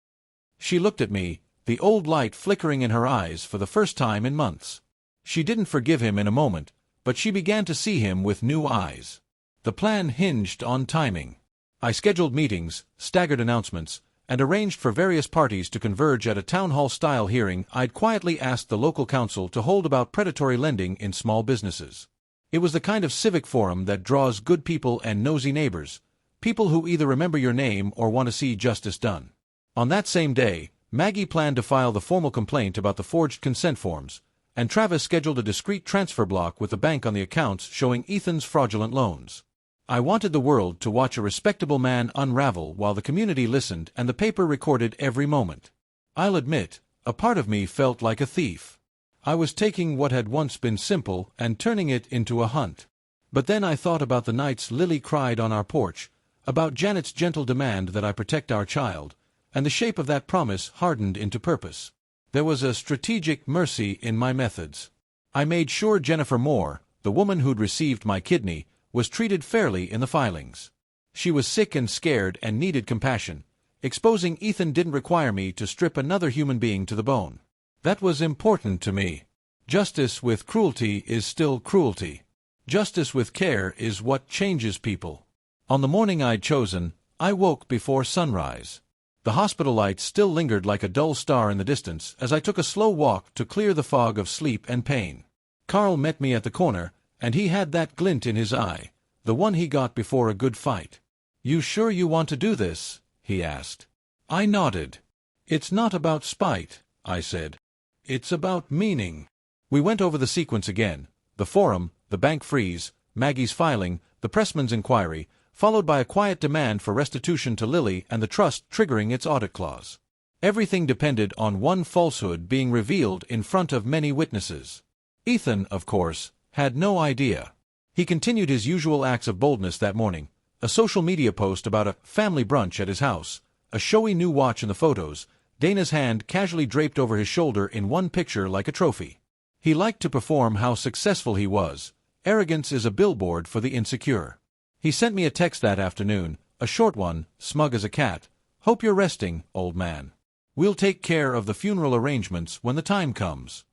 She looked at me, the old light flickering in her eyes for the first time in months. She didn't forgive him in a moment, but she began to see him with new eyes. The plan hinged on timing. I scheduled meetings, staggered announcements, and arranged for various parties to converge at a town hall-style hearing I'd quietly asked the local council to hold about predatory lending in small businesses. It was the kind of civic forum that draws good people and nosy neighbors, people who either remember your name or want to see justice done. On that same day, Maggie planned to file the formal complaint about the forged consent forms, and Travis scheduled a discreet transfer block with the bank on the accounts showing Ethan's fraudulent loans. I wanted the world to watch a respectable man unravel while the community listened and the paper recorded every moment. I'll admit, a part of me felt like a thief. I was taking what had once been simple and turning it into a hunt. But then I thought about the nights Lily cried on our porch, about Janet's gentle demand that I protect our child, and the shape of that promise hardened into purpose. There was a strategic mercy in my methods. I made sure Jennifer Moore, the woman who'd received my kidney, was treated fairly in the filings. She was sick and scared and needed compassion. Exposing Ethan didn't require me to strip another human being to the bone. That was important to me. Justice with cruelty is still cruelty. Justice with care is what changes people. On the morning I'd chosen, I woke before sunrise. The hospital lights still lingered like a dull star in the distance as I took a slow walk to clear the fog of sleep and pain. Carl met me at the corner, and he had that glint in his eye, the one he got before a good fight. "You sure you want to do this?" he asked. I nodded. "It's not about spite," I said. "It's about meaning." We went over the sequence again, the forum, the bank freeze, Maggie's filing, the pressman's inquiry, followed by a quiet demand for restitution to Lily and the trust triggering its audit clause. Everything depended on one falsehood being revealed in front of many witnesses. Ethan, of course, had no idea. He continued his usual acts of boldness that morning, a social media post about a family brunch at his house, a showy new watch in the photos, Dana's hand casually draped over his shoulder in one picture like a trophy. He liked to perform how successful he was. Arrogance is a billboard for the insecure. He sent me a text that afternoon, a short one, smug as a cat. "Hope you're resting, old man. We'll take care of the funeral arrangements when the time comes."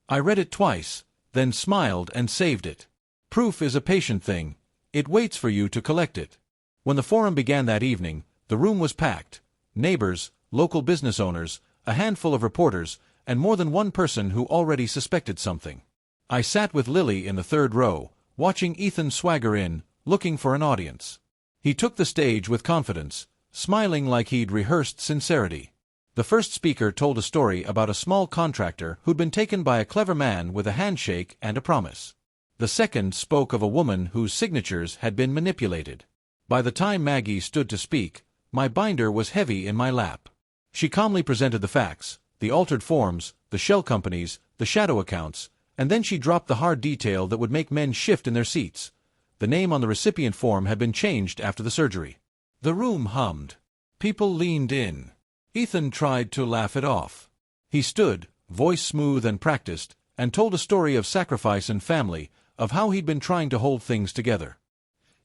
I read it twice, then smiled and saved it. Proof is a patient thing. It waits for you to collect it. When the forum began that evening, the room was packed. Neighbors, local business owners, a handful of reporters, and more than one person who already suspected something. I sat with Lily in the third row, watching Ethan swagger in, looking for an audience. He took the stage with confidence, smiling like he'd rehearsed sincerity. The first speaker told a story about a small contractor who'd been taken by a clever man with a handshake and a promise. The second spoke of a woman whose signatures had been manipulated. By the time Maggie stood to speak, my binder was heavy in my lap. She calmly presented the facts, the altered forms, the shell companies, the shadow accounts, and then she dropped the hard detail that would make men shift in their seats. The name on the recipient form had been changed after the surgery. The room hummed. People leaned in. Ethan tried to laugh it off. He stood, voice smooth and practiced, and told a story of sacrifice and family, of how he'd been trying to hold things together.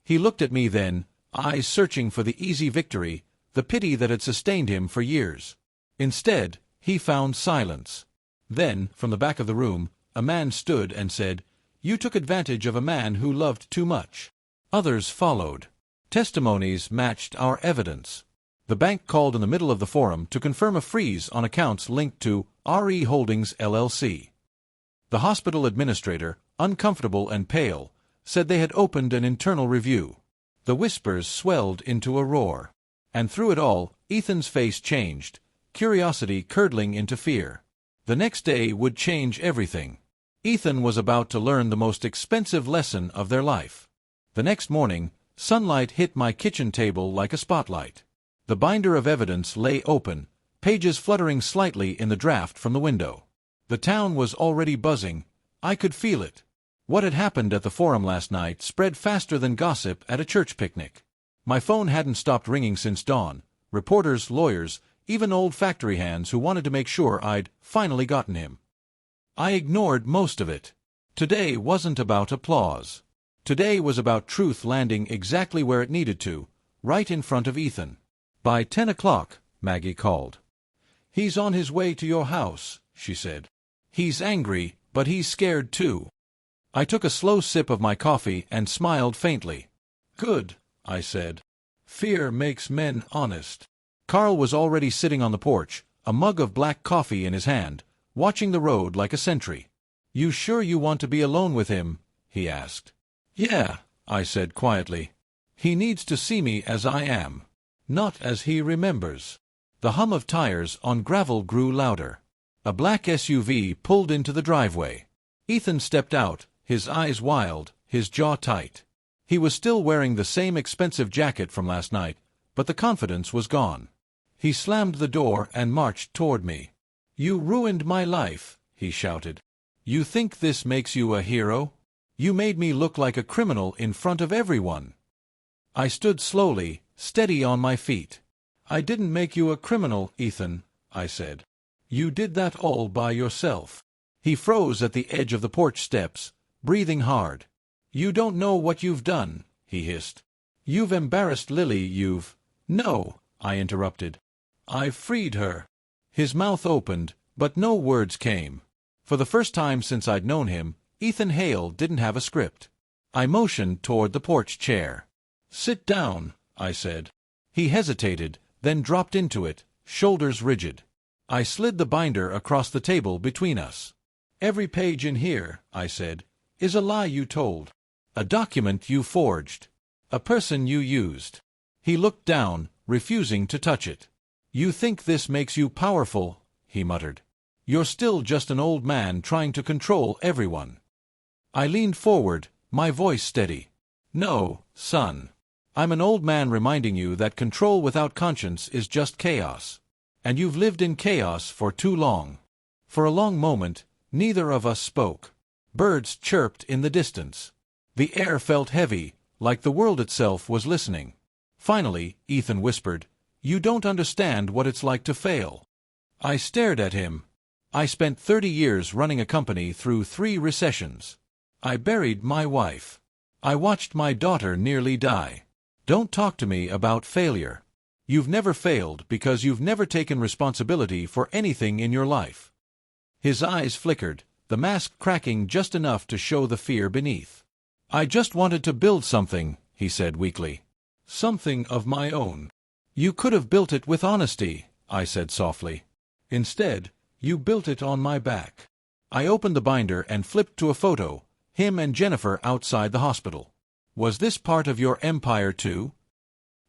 He looked at me then, eyes searching for the easy victory, the pity that had sustained him for years. Instead, he found silence. Then, from the back of the room, a man stood and said, "You took advantage of a man who loved too much." Others followed. Testimonies matched our evidence. The bank called in the middle of the forum to confirm a freeze on accounts linked to RE Holdings LLC. The hospital administrator, uncomfortable and pale, said they had opened an internal review. The whispers swelled into a roar. And through it all, Ethan's face changed, curiosity curdling into fear. The next day would change everything. Ethan was about to learn the most expensive lesson of their life. The next morning, sunlight hit my kitchen table like a spotlight. The binder of evidence lay open, pages fluttering slightly in the draft from the window. The town was already buzzing. I could feel it. What had happened at the forum last night spread faster than gossip at a church picnic. My phone hadn't stopped ringing since dawn. Reporters, lawyers, even old factory hands who wanted to make sure I'd finally gotten him. I ignored most of it. Today wasn't about applause. Today was about truth landing exactly where it needed to, right in front of Ethan. By 10 o'clock, Maggie called. "He's on his way to your house," she said. "He's angry, but he's scared too." I took a slow sip of my coffee and smiled faintly. "Good," I said. "Fear makes men honest." Carl was already sitting on the porch, a mug of black coffee in his hand, watching the road like a sentry. "You sure you want to be alone with him?" he asked. "Yeah," I said quietly. "He needs to see me as I am, not as he remembers." The hum of tires on gravel grew louder. A black SUV pulled into the driveway. Ethan stepped out, his eyes wild, his jaw tight. He was still wearing the same expensive jacket from last night, but the confidence was gone. He slammed the door and marched toward me. "You ruined my life," he shouted. "You think this makes you a hero? You made me look like a criminal in front of everyone." I stood slowly, steady on my feet. "I didn't make you a criminal, Ethan," I said. "You did that all by yourself." He froze at the edge of the porch steps, breathing hard. "You don't know what you've done," he hissed. "You've embarrassed Lily, you've—" "No," I interrupted. "I've freed her." His mouth opened, but no words came. For the first time since I'd known him, Ethan Hale didn't have a script. I motioned toward the porch chair. "Sit down," I said. He hesitated, then dropped into it, shoulders rigid. I slid the binder across the table between us. "Every page in here," I said, "is a lie you told. A document you forged. A person you used." He looked down, refusing to touch it. "You think this makes you powerful," he muttered. "You're still just an old man trying to control everyone." I leaned forward, my voice steady. "No, son. I'm an old man reminding you that control without conscience is just chaos. And you've lived in chaos for too long." For a long moment, neither of us spoke. Birds chirped in the distance. The air felt heavy, like the world itself was listening. Finally, Ethan whispered, "You don't understand what it's like to fail." I stared at him. I spent 30 years running a company through 3 recessions. I buried my wife. I watched my daughter nearly die. Don't talk to me about failure. You've never failed because you've never taken responsibility for anything in your life. His eyes flickered, the mask cracking just enough to show the fear beneath. "I just wanted to build something," he said weakly. "Something of my own." "You could have built it with honesty," I said softly. "Instead, you built it on my back." I opened the binder and flipped to a photo, him and Jennifer outside the hospital. "Was this part of your empire too?"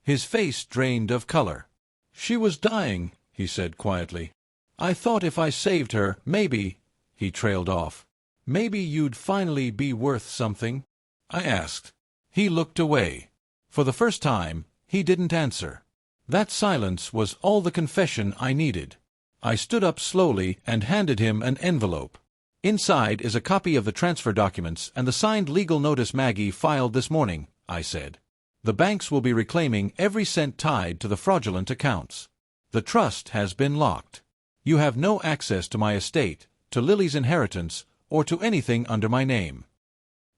His face drained of color. "She was dying," he said quietly. "I thought if I saved her, maybe—" he trailed off. "Maybe you'd finally be worth something?" I asked. He looked away. For the first time, he didn't answer. That silence was all the confession I needed. I stood up slowly and handed him an envelope. Inside is a copy of the transfer documents and the signed legal notice Maggie filed this morning, I said. The banks will be reclaiming every cent tied to the fraudulent accounts. The trust has been locked. You have no access to my estate, to Lily's inheritance, or to anything under my name.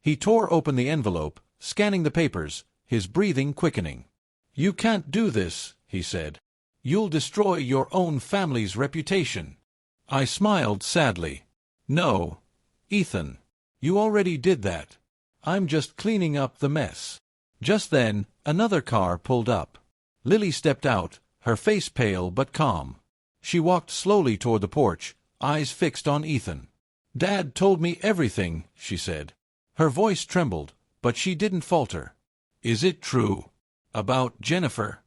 He tore open the envelope, scanning the papers, his breathing quickening. You can't do this, he said. You'll destroy your own family's reputation. I smiled sadly. No, Ethan. You already did that. I'm just cleaning up the mess. Just then, another car pulled up. Lily stepped out, her face pale but calm. She walked slowly toward the porch, eyes fixed on Ethan. Dad told me everything, she said. Her voice trembled, but she didn't falter. Is it true? About Jennifer?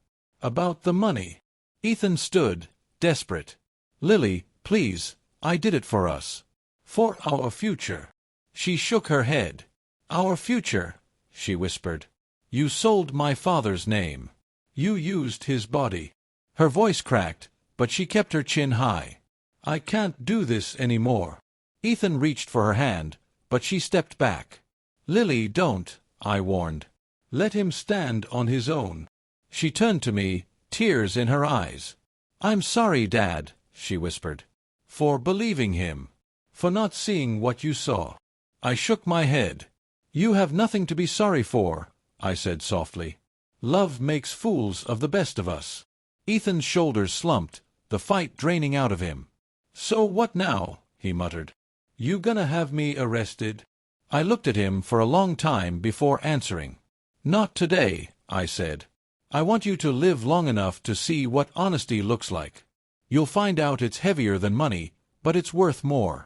About the money? Ethan stood, desperate. Lily, please, I did it for us. For our future. She shook her head. Our future, she whispered. You sold my father's name. You used his body. Her voice cracked, but she kept her chin high. I can't do this anymore. Ethan reached for her hand, but she stepped back. Lily, don't, I warned. Let him stand on his own. She turned to me, tears in her eyes. I'm sorry, Dad, she whispered. For believing him. For not seeing what you saw. I shook my head. You have nothing to be sorry for, I said softly. Love makes fools of the best of us. Ethan's shoulders slumped, the fight draining out of him. So what now? He muttered. You gonna have me arrested? I looked at him for a long time before answering. Not today, I said. I want you to live long enough to see what honesty looks like. You'll find out it's heavier than money, but it's worth more.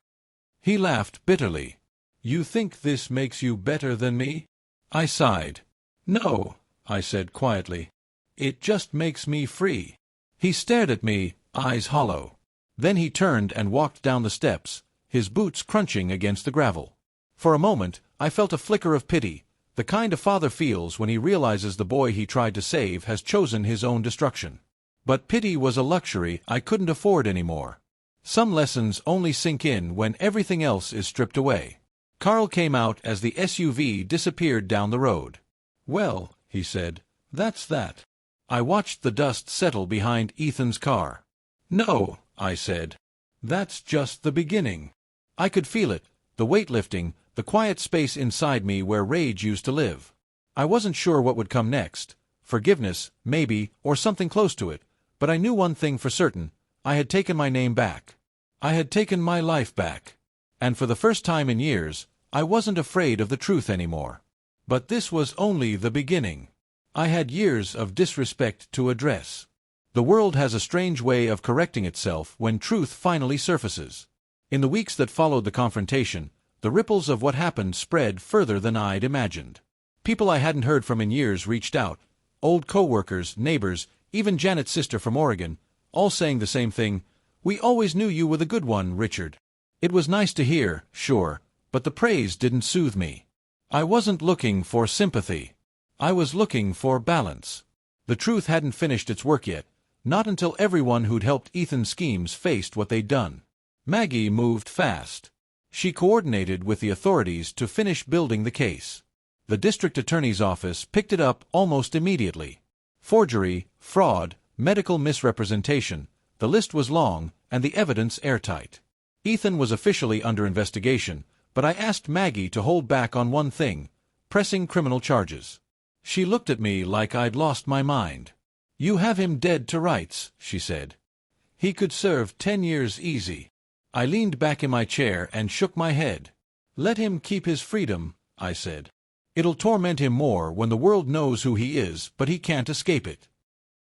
He laughed bitterly. You think this makes you better than me? I sighed. No, I said quietly. It just makes me free. He stared at me, eyes hollow. Then he turned and walked down the steps, his boots crunching against the gravel. For a moment, I felt a flicker of pity, the kind a father feels when he realizes the boy he tried to save has chosen his own destruction. But pity was a luxury I couldn't afford anymore. Some lessons only sink in when everything else is stripped away. Carl came out as the SUV disappeared down the road. Well, he said, that's that. I watched the dust settle behind Ethan's car. No, I said. That's just the beginning. I could feel it, the weight lifting, the quiet space inside me where rage used to live. I wasn't sure what would come next. Forgiveness, maybe, or something close to it. But I knew one thing for certain. I had taken my name back. I had taken my life back. And for the first time in years, I wasn't afraid of the truth anymore. But this was only the beginning. I had years of disrespect to address. The world has a strange way of correcting itself when truth finally surfaces. In the weeks that followed the confrontation, the ripples of what happened spread further than I'd imagined. People I hadn't heard from in years reached out. Old co-workers, neighbors, even Janet's sister from Oregon, all saying the same thing. We always knew you were the good one, Richard. It was nice to hear, sure, but the praise didn't soothe me. I wasn't looking for sympathy. I was looking for balance. The truth hadn't finished its work yet, not until everyone who'd helped Ethan's schemes faced what they'd done. Maggie moved fast. She coordinated with the authorities to finish building the case. The district attorney's office picked it up almost immediately. Forgery, fraud, medical misrepresentation, the list was long, and the evidence airtight. Ethan was officially under investigation, but I asked Maggie to hold back on one thing, pressing criminal charges. She looked at me like I'd lost my mind. You have him dead to rights, she said. He could serve 10 years easy. I leaned back in my chair and shook my head. Let him keep his freedom, I said. It'll torment him more when the world knows who he is, but he can't escape it.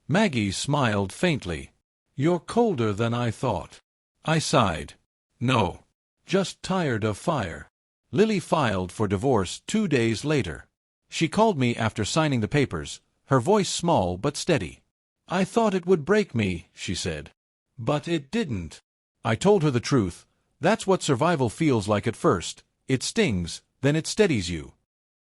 Maggie smiled faintly. You're colder than I thought. I sighed. No. Just tired of fire. Lily filed for divorce 2 days later. She called me after signing the papers, her voice small but steady. I thought it would break me, she said. But it didn't. I told her the truth. That's what survival feels like at first. It stings, then it steadies you.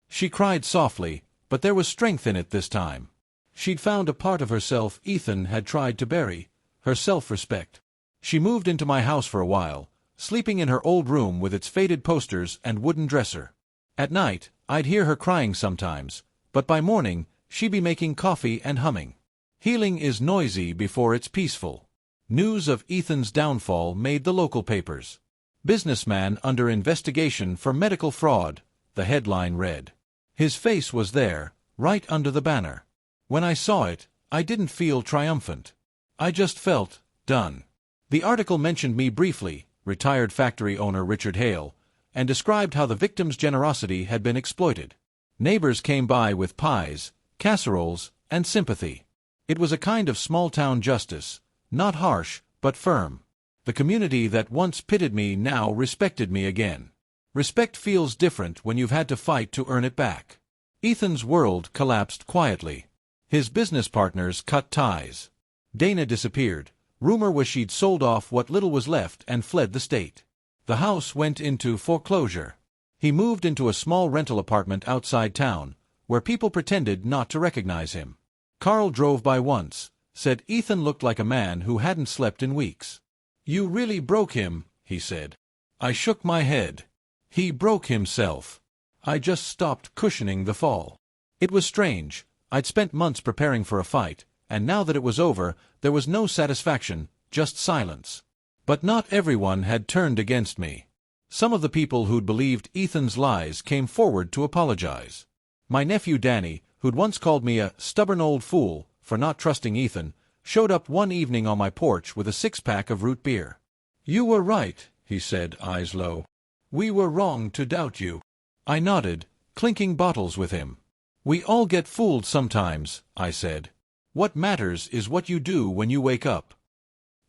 She cried softly, but there was strength in it this time. She'd found a part of herself Ethan had tried to bury, her self-respect. She moved into my house for a while, sleeping in her old room with its faded posters and wooden dresser. At night, I'd hear her crying sometimes, but by morning, she'd be making coffee and humming. Healing is noisy before it's peaceful. News of Ethan's downfall made the local papers. Businessman under investigation for medical fraud, the headline read. His face was there, right under the banner. When I saw it, I didn't feel triumphant. I just felt done. The article mentioned me briefly, retired factory owner Richard Hale, and described how the victim's generosity had been exploited. Neighbors came by with pies, casseroles, and sympathy. It was a kind of small-town justice, not harsh, but firm. The community that once pitied me now respected me again. Respect feels different when you've had to fight to earn it back. Ethan's world collapsed quietly. His business partners cut ties. Dana disappeared. Rumor was she'd sold off what little was left and fled the state. The house went into foreclosure. He moved into a small rental apartment outside town, where people pretended not to recognize him. Carl drove by once, said Ethan looked like a man who hadn't slept in weeks. "You really broke him," he said. I shook my head. He broke himself. I just stopped cushioning the fall. It was strange. I'd spent months preparing for a fight, and now that it was over, there was no satisfaction, just silence. But not everyone had turned against me. Some of the people who'd believed Ethan's lies came forward to apologize. My nephew Danny, who'd once called me a stubborn old fool for not trusting Ethan, showed up one evening on my porch with a six-pack of root beer. "You were right," he said, eyes low. "We were wrong to doubt you." I nodded, clinking bottles with him. "We all get fooled sometimes," I said. "What matters is what you do when you wake up."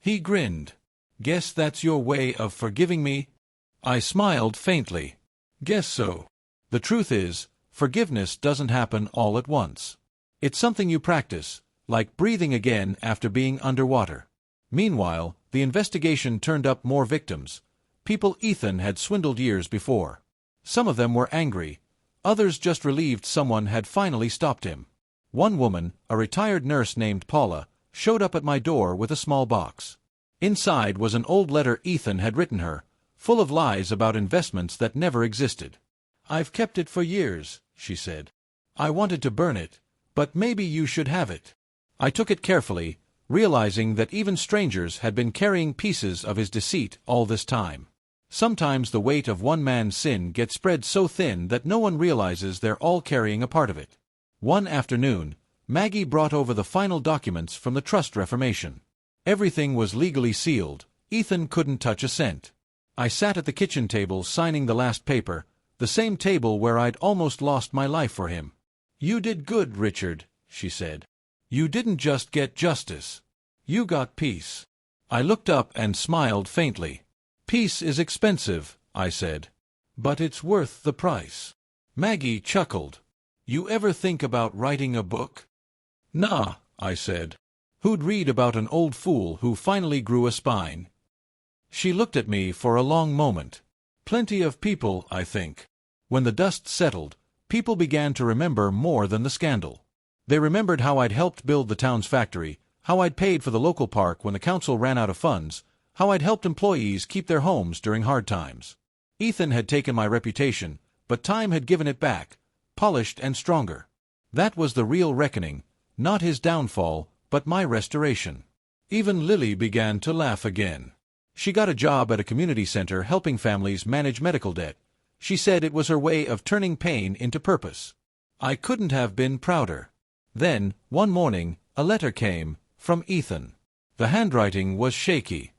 He grinned. "Guess that's your way of forgiving me?" I smiled faintly. "Guess so. The truth is, forgiveness doesn't happen all at once. It's something you practice, like breathing again after being underwater." Meanwhile, the investigation turned up more victims, people Ethan had swindled years before. Some of them were angry, others just relieved someone had finally stopped him. One woman, a retired nurse named Paula, showed up at my door with a small box. Inside was an old letter Ethan had written her, full of lies about investments that never existed. "I've kept it for years," she said. "I wanted to burn it, but maybe you should have it." I took it carefully, realizing that even strangers had been carrying pieces of his deceit all this time. Sometimes the weight of one man's sin gets spread so thin that no one realizes they're all carrying a part of it. One afternoon, Maggie brought over the final documents from the trust reformation. Everything was legally sealed. Ethan couldn't touch a cent. I sat at the kitchen table signing the last paper, the same table where I'd almost lost my life for him. "You did good, Richard," she said. "You didn't just get justice. You got peace." I looked up and smiled faintly. "Peace is expensive," I said. "But it's worth the price." Maggie chuckled. "You ever think about writing a book?" "Nah," I said. "Who'd read about an old fool who finally grew a spine?" She looked at me for a long moment. "Plenty of people, I think." When the dust settled, people began to remember more than the scandal. They remembered how I'd helped build the town's factory, how I'd paid for the local park when the council ran out of funds, how I'd helped employees keep their homes during hard times. Ethan had taken my reputation, but time had given it back, polished and stronger. That was the real reckoning, not his downfall, but my restoration. Even Lily began to laugh again. She got a job at a community center helping families manage medical debt. She said it was her way of turning pain into purpose. I couldn't have been prouder. Then, one morning, a letter came, from Ethan. The handwriting was shaky.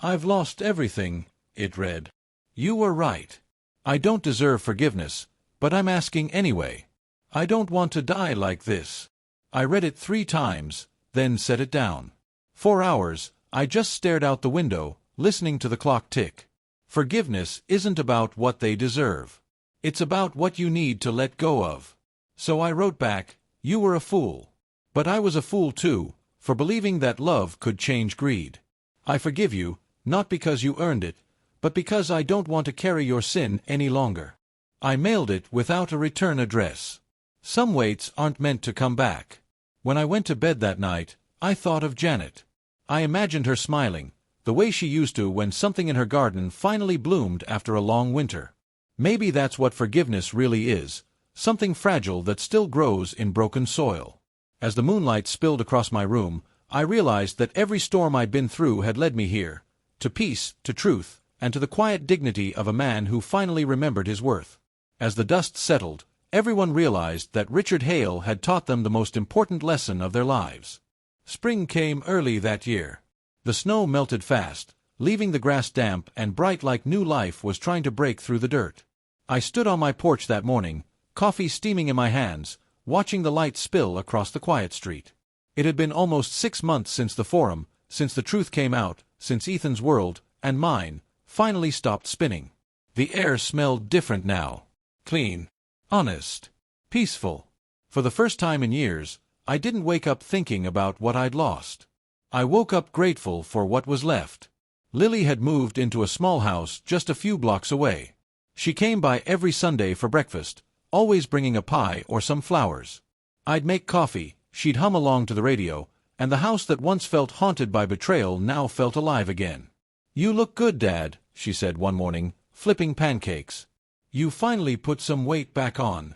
"I've lost everything," it read. "You were right. I don't deserve forgiveness, but I'm asking anyway. I don't want to die like this." I read it 3 times, then set it down. 4 hours, I just stared out the window, listening to the clock tick. Forgiveness isn't about what they deserve. It's about what you need to let go of. So I wrote back, "You were a fool. But I was a fool too, for believing that love could change greed. I forgive you, not because you earned it, but because I don't want to carry your sin any longer." I mailed it without a return address. Some weights aren't meant to come back. When I went to bed that night, I thought of Janet. I imagined her smiling, the way she used to when something in her garden finally bloomed after a long winter. Maybe that's what forgiveness really is, something fragile that still grows in broken soil. As the moonlight spilled across my room, I realized that every storm I'd been through had led me here, to peace, to truth, and to the quiet dignity of a man who finally remembered his worth. As the dust settled, everyone realized that Richard Hale had taught them the most important lesson of their lives. Spring came early that year. The snow melted fast, leaving the grass damp and bright like new life was trying to break through the dirt. I stood on my porch that morning, coffee steaming in my hands, watching the light spill across the quiet street. It had been almost 6 months since the forum, since the truth came out, since Ethan's world, and mine, finally stopped spinning. The air smelled different now. Clean. Honest. Peaceful. For the first time in years, I didn't wake up thinking about what I'd lost. I woke up grateful for what was left. Lily had moved into a small house just a few blocks away. She came by every Sunday for breakfast, always bringing a pie or some flowers. I'd make coffee, she'd hum along to the radio, and the house that once felt haunted by betrayal now felt alive again. "You look good, Dad," she said one morning, flipping pancakes. "You finally put some weight back on."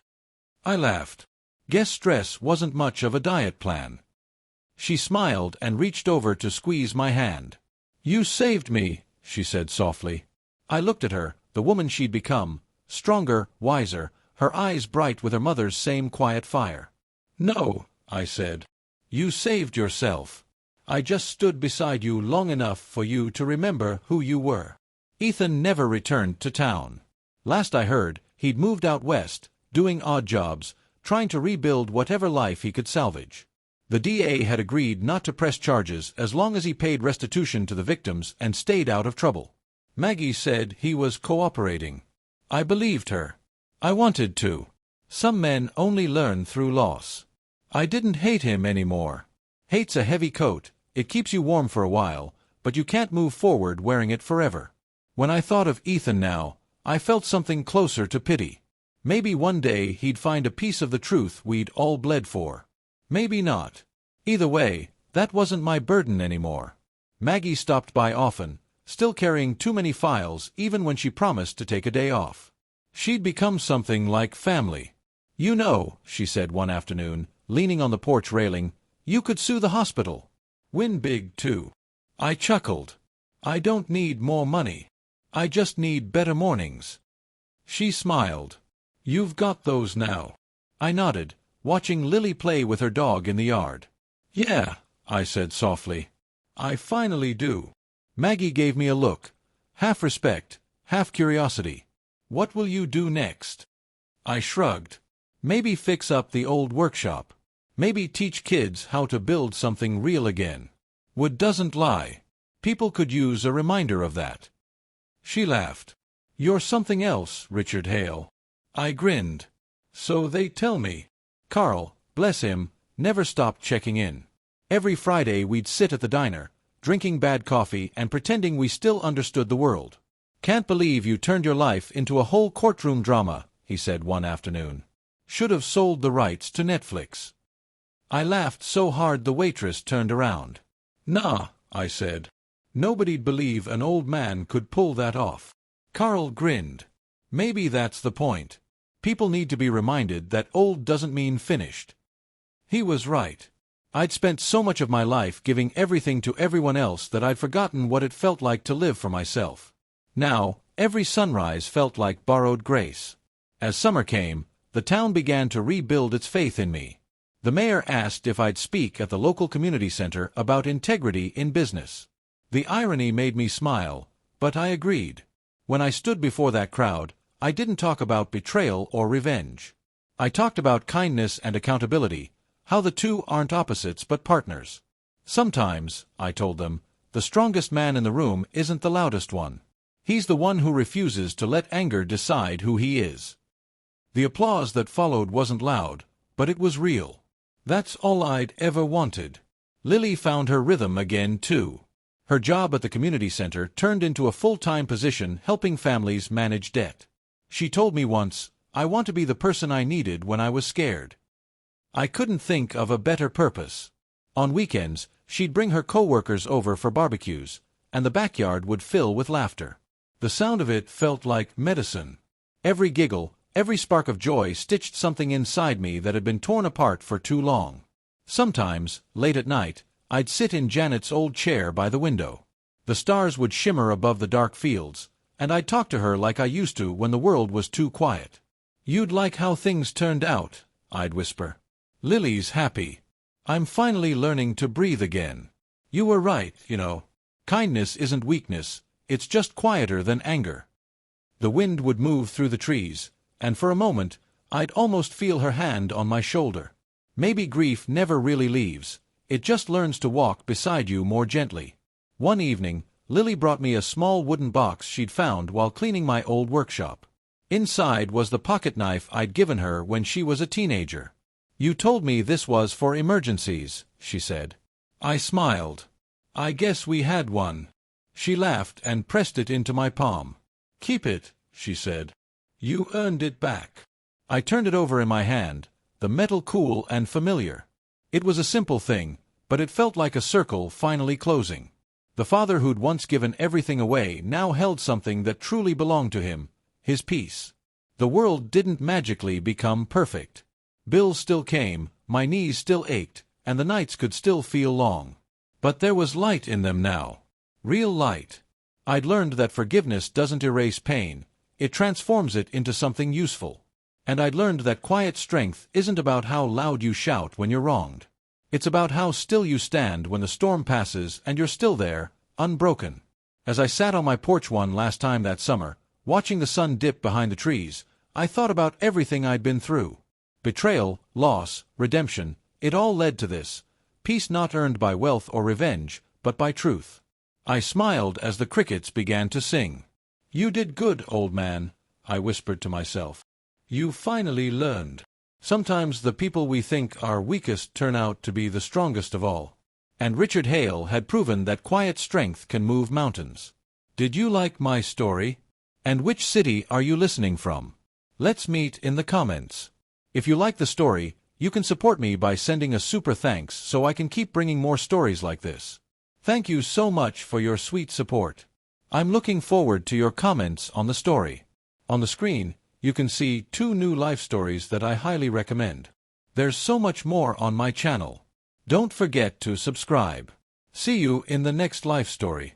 I laughed. Guess stress wasn't much of a diet plan. She smiled and reached over to squeeze my hand. "You saved me," she said softly. I looked at her, the woman she'd become, stronger, wiser, her eyes bright with her mother's same quiet fire. "No," I said. "You saved yourself. I just stood beside you long enough for you to remember who you were." Ethan never returned to town. Last I heard, he'd moved out west, doing odd jobs, trying to rebuild whatever life he could salvage. The DA had agreed not to press charges as long as he paid restitution to the victims and stayed out of trouble. Maggie said he was cooperating. I believed her. I wanted to. Some men only learn through loss. I didn't hate him anymore. Hate's a heavy coat, it keeps you warm for a while, but you can't move forward wearing it forever. When I thought of Ethan now, I felt something closer to pity. Maybe one day he'd find a piece of the truth we'd all bled for. Maybe not. Either way, that wasn't my burden anymore. Maggie stopped by often, still carrying too many files even when she promised to take a day off. She'd become something like family. "You know," she said one afternoon, leaning on the porch railing, "you could sue the hospital. Win big, too." I chuckled. "I don't need more money. I just need better mornings." She smiled. "You've got those now." I nodded, watching Lily play with her dog in the yard. "Yeah," I said softly. "I finally do." Maggie gave me a look, half respect, half curiosity. "What will you do next?" I shrugged. "Maybe fix up the old workshop. Maybe teach kids how to build something real again. Wood doesn't lie. People could use a reminder of that." She laughed. "You're something else, Richard Hale." I grinned. "So they tell me." Carl, bless him, never stopped checking in. Every Friday we'd sit at the diner, drinking bad coffee and pretending we still understood the world. "Can't believe you turned your life into a whole courtroom drama," he said one afternoon. "Should have sold the rights to Netflix." I laughed so hard the waitress turned around. "Nah," I said. "Nobody'd believe an old man could pull that off." Carl grinned. "Maybe that's the point. People need to be reminded that old doesn't mean finished." He was right. I'd spent so much of my life giving everything to everyone else that I'd forgotten what it felt like to live for myself. Now, every sunrise felt like borrowed grace. As summer came, the town began to rebuild its faith in me. The mayor asked if I'd speak at the local community center about integrity in business. The irony made me smile, but I agreed. When I stood before that crowd, I didn't talk about betrayal or revenge. I talked about kindness and accountability, how the two aren't opposites but partners. Sometimes, I told them, the strongest man in the room isn't the loudest one. He's the one who refuses to let anger decide who he is. The applause that followed wasn't loud, but it was real. That's all I'd ever wanted. Lily found her rhythm again, too. Her job at the community center turned into a full-time position helping families manage debt. She told me once, "I want to be the person I needed when I was scared." I couldn't think of a better purpose. On weekends, she'd bring her coworkers over for barbecues, and the backyard would fill with laughter. The sound of it felt like medicine. Every giggle, every spark of joy stitched something inside me that had been torn apart for too long. Sometimes, late at night, I'd sit in Janet's old chair by the window. The stars would shimmer above the dark fields, and I'd talk to her like I used to when the world was too quiet. "You'd like how things turned out," I'd whisper. "Lily's happy. I'm finally learning to breathe again. You were right, you know. Kindness isn't weakness, it's just quieter than anger." The wind would move through the trees, and for a moment, I'd almost feel her hand on my shoulder. Maybe grief never really leaves, it just learns to walk beside you more gently. One evening, Lily brought me a small wooden box she'd found while cleaning my old workshop. Inside was the pocket knife I'd given her when she was a teenager. "You told me this was for emergencies," she said. I smiled. "I guess we had one." She laughed and pressed it into my palm. "Keep it," she said. "You earned it back." I turned it over in my hand, the metal cool and familiar. It was a simple thing, but it felt like a circle finally closing. The father who'd once given everything away now held something that truly belonged to him, his peace. The world didn't magically become perfect. Bills still came, my knees still ached, and the nights could still feel long. But there was light in them now. Real light. I'd learned that forgiveness doesn't erase pain, it transforms it into something useful. And I'd learned that quiet strength isn't about how loud you shout when you're wronged. It's about how still you stand when the storm passes and you're still there, unbroken. As I sat on my porch one last time that summer, watching the sun dip behind the trees, I thought about everything I'd been through. Betrayal, loss, redemption, it all led to this. Peace not earned by wealth or revenge, but by truth. I smiled as the crickets began to sing. "You did good, old man," I whispered to myself. "You finally learned. Sometimes the people we think are weakest turn out to be the strongest of all." And Richard Hale had proven that quiet strength can move mountains. Did you like my story? And which city are you listening from? Let's meet in the comments. If you like the story, you can support me by sending a super thanks so I can keep bringing more stories like this. Thank you so much for your sweet support. I'm looking forward to your comments on the story. On the screen, you can see 2 new life stories that I highly recommend. There's so much more on my channel. Don't forget to subscribe. See you in the next life story.